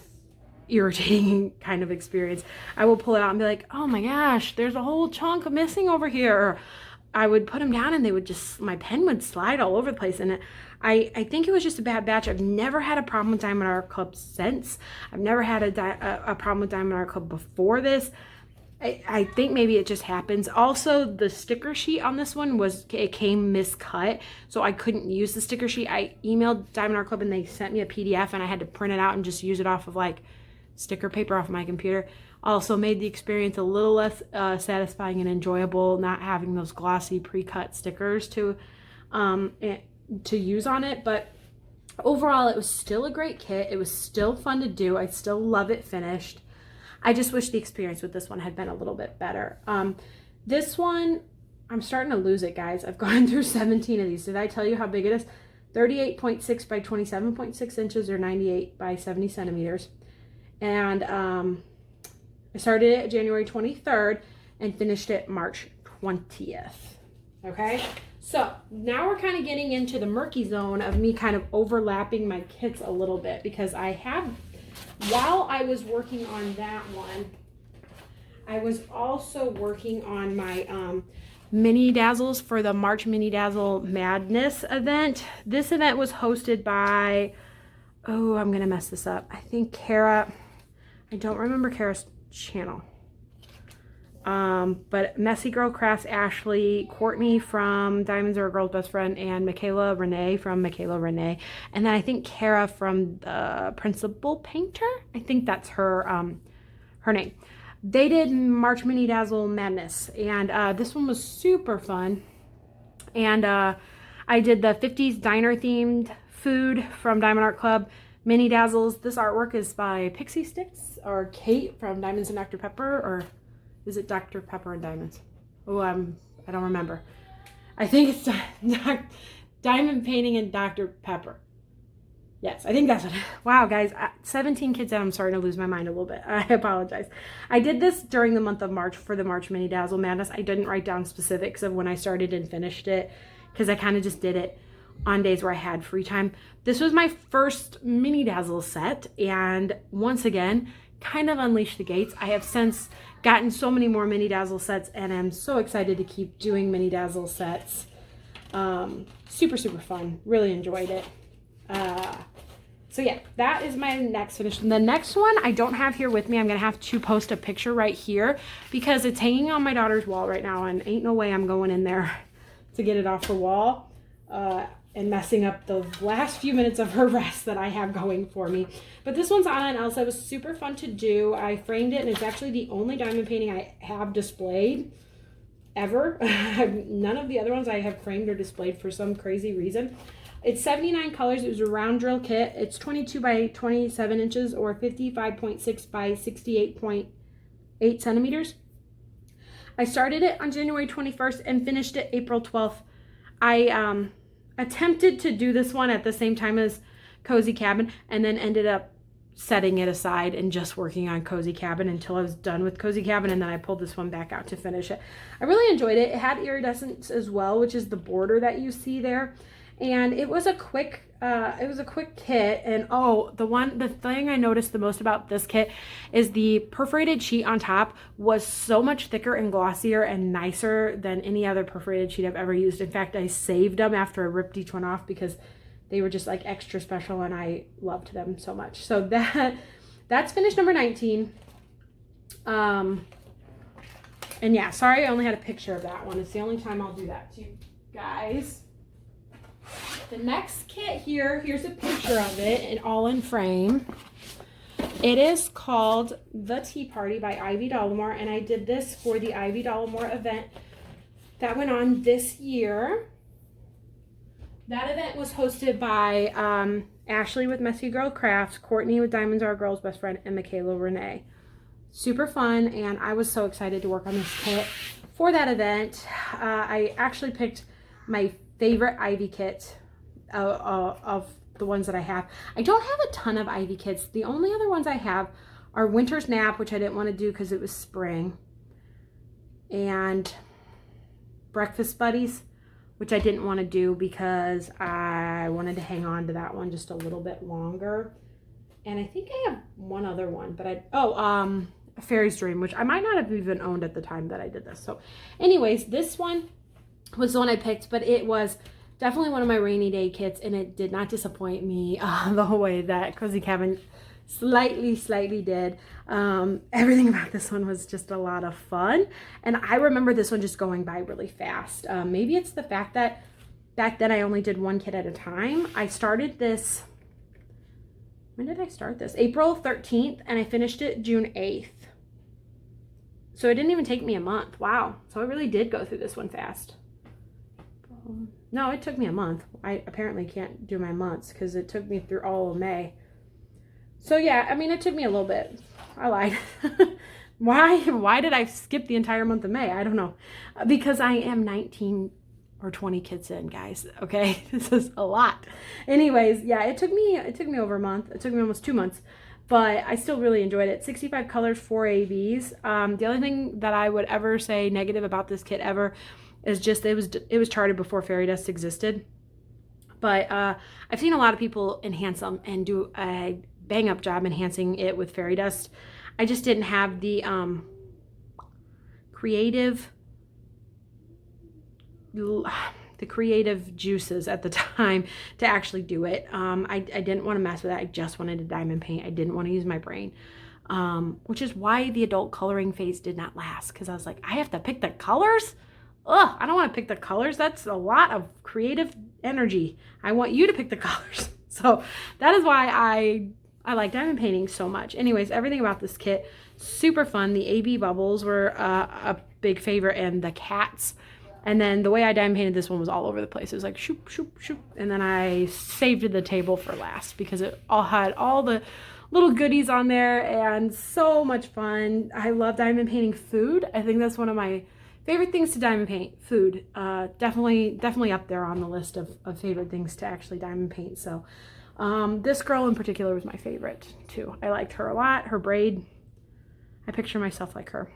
irritating kind of experience. I will pull it out and be like, oh my gosh, there's a whole chunk missing over here. Or I would put them down and they would just, my pen would slide all over the place. And I think it was just a bad batch. I've never had a problem with Diamond Art Club since. I've never had a problem with Diamond Art Club before this. I think maybe it just happens. Also, the sticker sheet on this one it came miscut, so I couldn't use the sticker sheet. I emailed Diamond Art Club and they sent me a PDF and I had to print it out and just use it off of like sticker paper off my computer. Also made the experience a little less satisfying and enjoyable not having those glossy pre-cut stickers to use on it. But overall, it was still a great kit. It was still fun to do. I still love it finished. I just wish the experience with this one had been a little bit better. This one, I'm starting to lose it, guys. I've gone through 17 of these. Did I tell you how big it is? 38.6 by 27.6 inches or 98 by 70 centimeters. And I started it January 23rd and finished it March 20th. Okay, so now we're kind of getting into the murky zone of me kind of overlapping my kits a little bit because I have, while I was working on that one, I was also working on my mini dazzles for the March Mini Dazzle Madness event. This event was hosted by, oh, I'm gonna mess this up. I think Kara, I don't remember Kara's channel. But Messy Girl Crafts, Ashley, Courtney from Diamonds Are a Girl's Best Friend, and Michaela Renee from Michaela Renee. And then I think Kara from the Principal Painter. I think that's her name. They did March Mini Dazzle Madness, and this one was super fun. And I did the 50s diner themed food from Diamond Art Club Mini Dazzles. This artwork is by Pixie Sticks or Kate from Diamonds and Dr. Pepper, or is it Dr. Pepper and Diamonds? Oh, I don't remember. I think it's Diamond Painting and Dr. Pepper. Yes, I think that's what. Wow, guys, 17 kids and I'm starting to lose my mind a little bit. I apologize. I did this during the month of March for the March Mini Dazzle Madness. I didn't write down specifics of when I started and finished it because I kind of just did it on days where I had free time. This was my first Mini Dazzle set, and once again, kind of unleashed the gates. I have since gotten so many more Mini Dazzle sets, and I'm so excited to keep doing Mini Dazzle sets. Super, super fun. Really enjoyed it. So yeah, that is my next finish. The next one I don't have here with me. I'm going to have to post a picture right here because it's hanging on my daughter's wall right now, and ain't no way I'm going in there to get it off the wall and messing up the last few minutes of her rest that I have going for me. But this one's Anna and Elsa. It was super fun to do. I framed it, and it's actually the only diamond painting I have displayed ever. None of the other ones I have framed or displayed for some crazy reason. It's 79 colors. It was a round drill kit. It's 22 by 27 inches or 55.6 by 68.8 centimeters. I started it on January 21st and finished it April 12th. I attempted to do this one at the same time as Cozy Cabin and then ended up setting it aside and just working on Cozy Cabin until I was done with Cozy Cabin, and then I pulled this one back out to finish it. I really enjoyed it. It had iridescence as well, which is the border that you see there. And it was a quick kit. And oh, the thing I noticed the most about this kit is the perforated sheet on top was so much thicker and glossier and nicer than any other perforated sheet I've ever used. In fact, I saved them after I ripped each one off because they were just like extra special and I loved them so much. So that's finished number 19. And yeah, sorry I only had a picture of that one. It's the only time I'll do that to you guys. The next kit here's a picture of it, and all in frame. It is called The Tea Party by Ivy Dolamore, and I did this for the Ivy Dolamore event that went on this year. That event was hosted by Ashley with Messy Girl Crafts, Courtney with Diamonds Are a Girl's Best Friend, and Michaela Renee. Super fun, and I was so excited to work on this kit for that event. I actually picked my favorite Ivy kit of the ones that I have. I don't have a ton of Ivy kits. The only other ones I have are Winter's Nap, which I didn't want to do because it was spring, and Breakfast Buddies, which I didn't want to do because I wanted to hang on to that one just a little bit longer. And I think I have one other one, but A Fairy's Dream, which I might not have even owned at the time that I did this. So anyways, this one was the one I picked, but it was definitely one of my rainy day kits, and it did not disappoint me the whole way that Cozy Cabin slightly did. Everything about this one was just a lot of fun, and I remember this one just going by really fast. Maybe it's the fact that back then I only did one kit at a time. I started this, when did I start this? April 13th, and I finished it June 8th. So it didn't even take me a month. Wow. So I really did go through this one fast. No, it took me a month. I apparently can't do my months because it took me through all of May. So yeah, I mean, it took me a little bit. I lied. Why did I skip the entire month of May? I don't know. Because I am 19 or 20 kits in, guys. Okay, this is a lot. Anyways, yeah, it took me over a month. It took me almost 2 months, but I still really enjoyed it. 65 colors, 4 ABs. The only thing that I would ever say negative about this kit ever is just it was charted before fairy dust existed. But I've seen a lot of people enhance them and do a bang up job enhancing it with fairy dust. I just didn't have the creative juices at the time to actually do it. I didn't want to mess with that. I just wanted to diamond paint. I didn't want to use my brain, which is why the adult coloring phase did not last, because I was like, I have to pick the colors. Ugh, I don't want to pick the colors. That's a lot of creative energy. I want you to pick the colors. So that is why I like diamond painting so much. Anyways, everything about this kit, super fun. The AB bubbles were a big favorite, and the cats. And then the way I diamond painted this one was all over the place. It was like shoop, shoop, shoop. And then I saved the table for last because it all had all the little goodies on there and so much fun. I love diamond painting food. I think that's one of my favorite things to diamond paint. Food. Definitely up there on the list of favorite things to actually diamond paint. So this girl in particular was my favorite too. I liked her a lot. Her braid, I picture myself like her.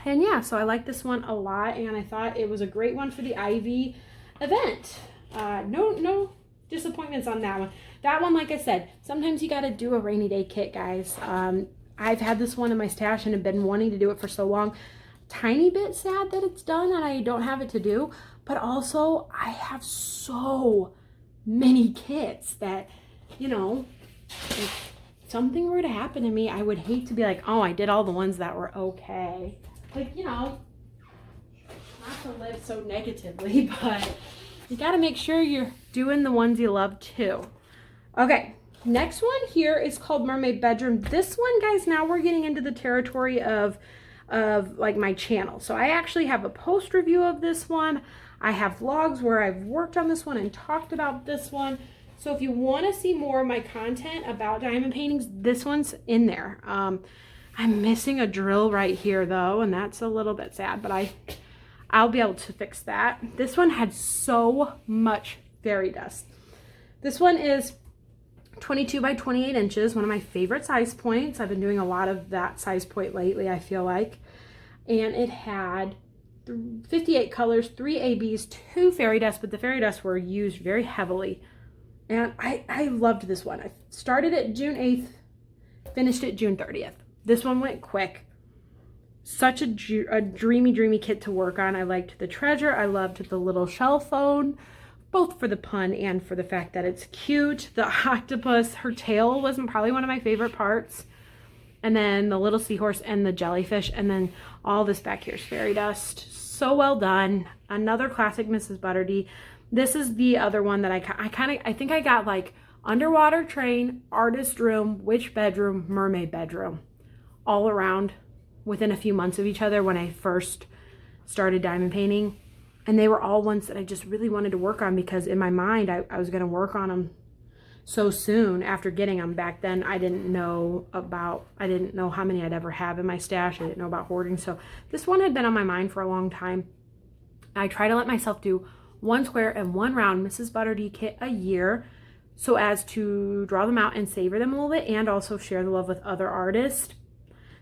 And yeah, so I like this one a lot, and I thought it was a great one for the Ivy event. No disappointments on that one. That one, like I said, sometimes you got to do a rainy day kit, guys. I've had this one in my stash and have been wanting to do it for so long. Tiny bit sad that it's done and I don't have it to do, but also I have so many kits that, you know, if something were to happen to me, I would hate to be like, oh, I did all the ones that were okay. Like, you know, not to live so negatively, but you got to make sure you're doing the ones you love too. Okay, next one here is called Mermaid Bedroom. This one, guys, now we're getting into the territory of like my channel. So I actually have a post review of this one. I have vlogs where I've worked on this one and talked about this one. So if you want to see more of my content about diamond paintings, this one's in there. I'm missing a drill right here though, and that's a little bit sad, but I'll be able to fix that. This one had so much fairy dust. This one is 22 by 28 inches, one of my favorite size points. I've been doing a lot of that size point lately, I feel like. And it had 58 colors, 3 ABs, 2 fairy dust, but the fairy dust were used very heavily. And I loved this one. I started it June 8th, finished it June 30th. This one went quick. Such a dreamy kit to work on. I liked the treasure. I loved the little shell phone both for the pun and for the fact that it's cute. The octopus, her tail was probably one of my favorite parts. And then the little seahorse and the jellyfish. And then all this back here is fairy dust. So well done. Another classic Mrs. Butterdy. This is the other one that I think I got like underwater train, artist room, witch bedroom, mermaid bedroom, all around within a few months of each other when I first started diamond painting. And they were all ones that I just really wanted to work on because in my mind, I was going to work on them so soon after getting them. Back then, I didn't know how many I'd ever have in my stash. I didn't know about hoarding. So this one had been on my mind for a long time. I try to let myself do one square and one round Mrs. Butterdy kit a year so as to draw them out and savor them a little bit and also share the love with other artists.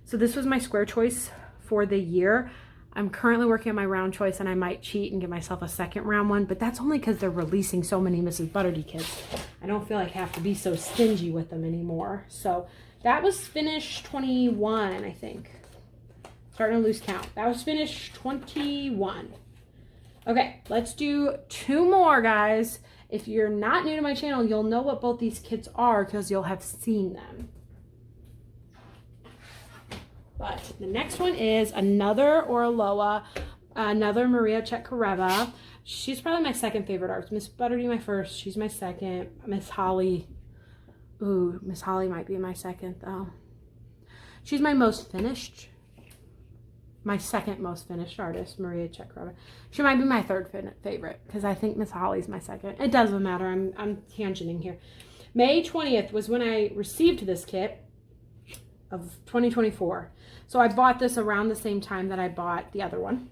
So this was my square choice for the year. I'm currently working on my round choice and I might cheat and give myself a second round one, but that's only because they're releasing so many Mrs. Butterdy kits. I don't feel like I have to be so stingy with them anymore. So that was finish 21, I think. Starting to lose count. That was finish 21. Okay, let's do 2 more, guys. If you're not new to my channel, you'll know what both these kits are because you'll have seen them. But the next one is another Oraloa, another Maria Chetkareva. She's probably my second favorite artist. Miss Butterdy, my first. She's my second. Miss Holly. Ooh, Miss Holly might be my second, though. She's my most finished. My second most finished artist, Maria Chetkareva. She might be my third favorite because I think Miss Holly's my second. It doesn't matter. I'm tangenting here. May 20th was when I received this kit of 2024. So I bought this around the same time that I bought the other one.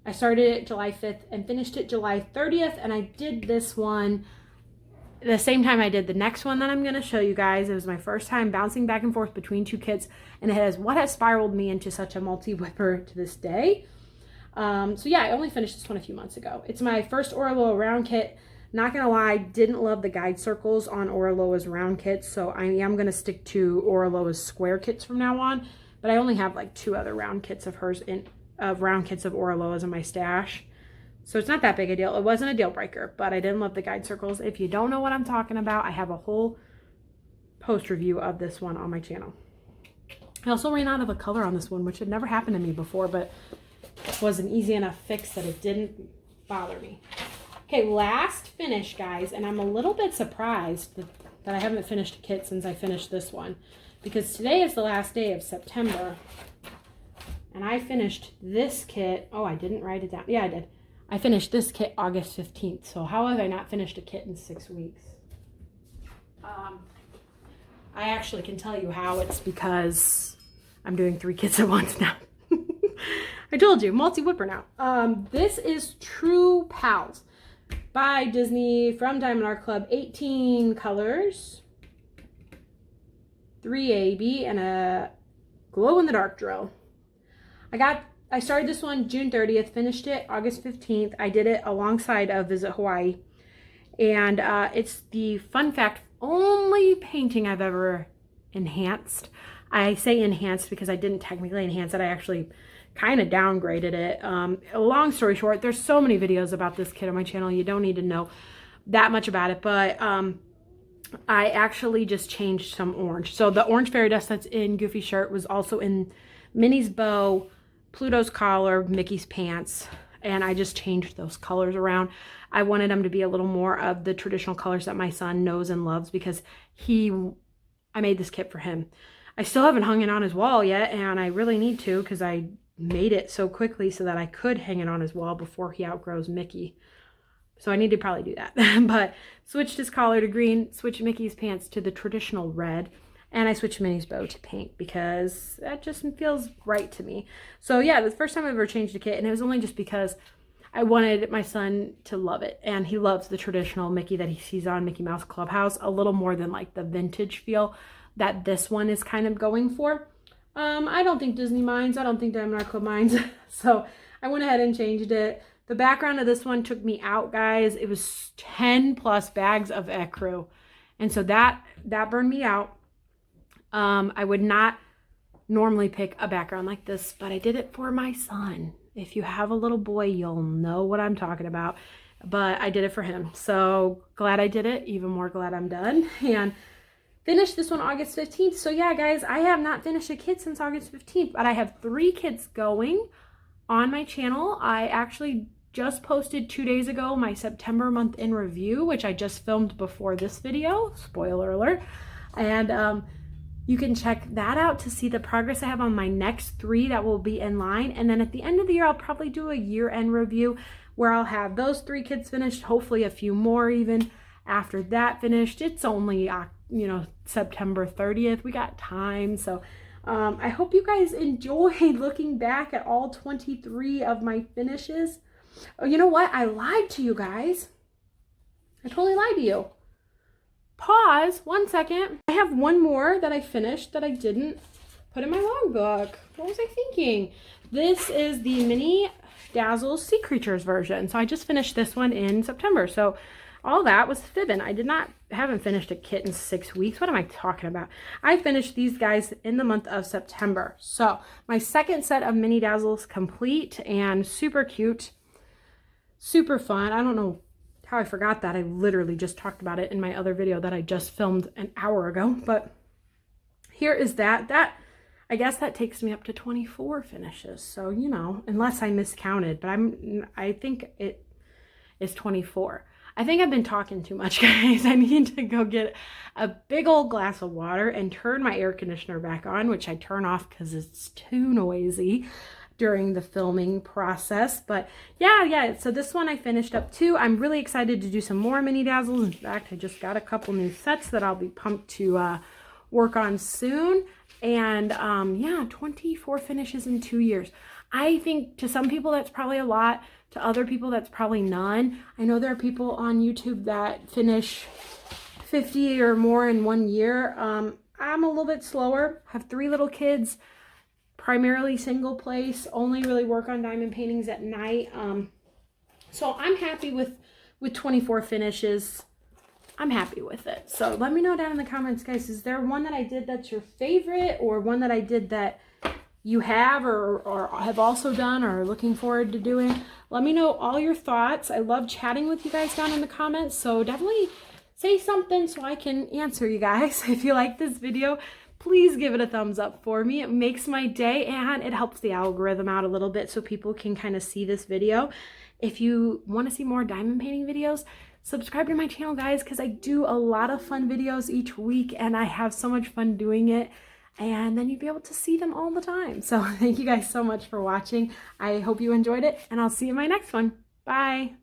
I started it July 5th and finished it July 30th, and I did this one the same time I did the next one that I'm going to show you guys. It was my first time bouncing back and forth between 2 kits, and it has what has spiraled me into such a multi-whipper to this day. So yeah, I only finished this one a few months ago. It's my first Oraloa round kit. Not gonna lie, didn't love the guide circles on Oraloa's round kits, so I am gonna stick to Oraloa's square kits from now on. But I only have like 2 other round kits of hers round kits of Oraloa's in my stash, so it's not that big a deal. It wasn't a deal breaker, but I didn't love the guide circles. If you don't know what I'm talking about, I have a whole post review of this one on my channel. I also ran out of a color on this one, which had never happened to me before, but was an easy enough fix that it didn't bother me. Okay, last finish, guys, and I'm a little bit surprised that I haven't finished a kit since I finished this one, because today is the last day of September, and I finished this kit. Oh, I didn't write it down. Yeah, I did. I finished this kit August 15th, so how have I not finished a kit in 6 weeks? I actually can tell you how. It's because I'm doing 3 kits at once now. I told you, multi-whipper now. This is True Pals by Disney from Diamond Art Club. 18 colors, 3 AB, and a glow-in-the-dark drill. I started this one June 30th, finished it August 15th. I did it alongside of Visit Hawaii. And it's the fun fact only painting I've ever enhanced. I say enhanced because I didn't technically enhance it. I actually kind of downgraded it. Long story short, there's so many videos about this kit on my channel. You don't need to know that much about it, but I actually just changed some orange. So the orange fairy dust that's in Goofy's shirt was also in Minnie's bow, Pluto's collar, Mickey's pants, and I just changed those colors around. I wanted them to be a little more of the traditional colors that my son knows and loves because I made this kit for him. I still haven't hung it on his wall yet, and I really need to because I made it so quickly so that I could hang it on his wall before he outgrows Mickey. So I need to probably do that. But switched his collar to green, switched Mickey's pants to the traditional red, and I switched Minnie's bow to pink because that just feels right to me. So yeah, the first time I ever changed a kit, and it was only just because I wanted my son to love it. And he loves the traditional Mickey that he sees on Mickey Mouse Clubhouse a little more than like the vintage feel that this one is kind of going for. I don't think Disney minds. I don't think Diamond Art Club minds. So I went ahead and changed it. The background of this one took me out, guys. It was 10 plus bags of ecru. And so that burned me out. I would not normally pick a background like this, but I did it for my son. If you have a little boy, you'll know what I'm talking about. but I did it for him. So glad I did it, even more glad I'm done. And finished this one August 15th. So yeah, guys, I have not finished a kit since August 15th, but I have 3 kits going on my channel. I actually just posted 2 days ago my September month in review, which I just filmed before this video, spoiler alert. And you can check that out to see the progress I have on my next 3 that will be in line. And then at the end of the year, I'll probably do a year-end review where I'll have those 3 kits finished, hopefully a few more even after that finished. It's only, September 30th. We got time. So I hope you guys enjoyed looking back at all 23 of my finishes. Oh, you know what? I lied to you guys. I totally lied to you. Pause 1 second. I have one more that I finished that I didn't put in my logbook. What was I thinking? This is the mini Dazzle Sea Creatures version. So I just finished this one in September. So all that was fibbing. Haven't finished a kit in 6 weeks. What am I talking about? I finished these guys in the month of September. So my second set of mini Dazzles complete and super cute, super fun. I don't know how I forgot that. I literally just talked about it in my other video that I just filmed an hour ago. But here is that. I guess that takes me up to 24 finishes. So, unless I miscounted, but I think it is 24. I think I've been talking too much, guys. I need to go get a big old glass of water and turn my air conditioner back on, which I turn off because it's too noisy during the filming process. But yeah, so this one I finished up too. I'm really excited to do some more mini Dazzles. In fact, I just got a couple new sets that I'll be pumped to work on soon. And yeah, 24 finishes in 2 years. I think to some people that's probably a lot. To other people that's probably none. I know there are people on YouTube that finish 50 or more in 1 year. I'm a little bit slower. I have 3 little kids, primarily single place, only really work on diamond paintings at night. So I'm happy with 24 finishes. I'm happy with it. So let me know down in the comments, guys, is there one that I did that's your favorite, or one that I did that you have or have also done or are looking forward to doing? Let me know all your thoughts. I love chatting with you guys down in the comments, so definitely say something so I can answer you guys. If you like this video, please give it a thumbs up for me. It makes my day and it helps the algorithm out a little bit so people can kind of see this video. If you want to see more diamond painting videos, subscribe to my channel, guys, because I do a lot of fun videos each week and I have so much fun doing it. And then you'll be able to see them all the time. So thank you guys so much for watching. I hope you enjoyed it, and I'll see you in my next one. Bye.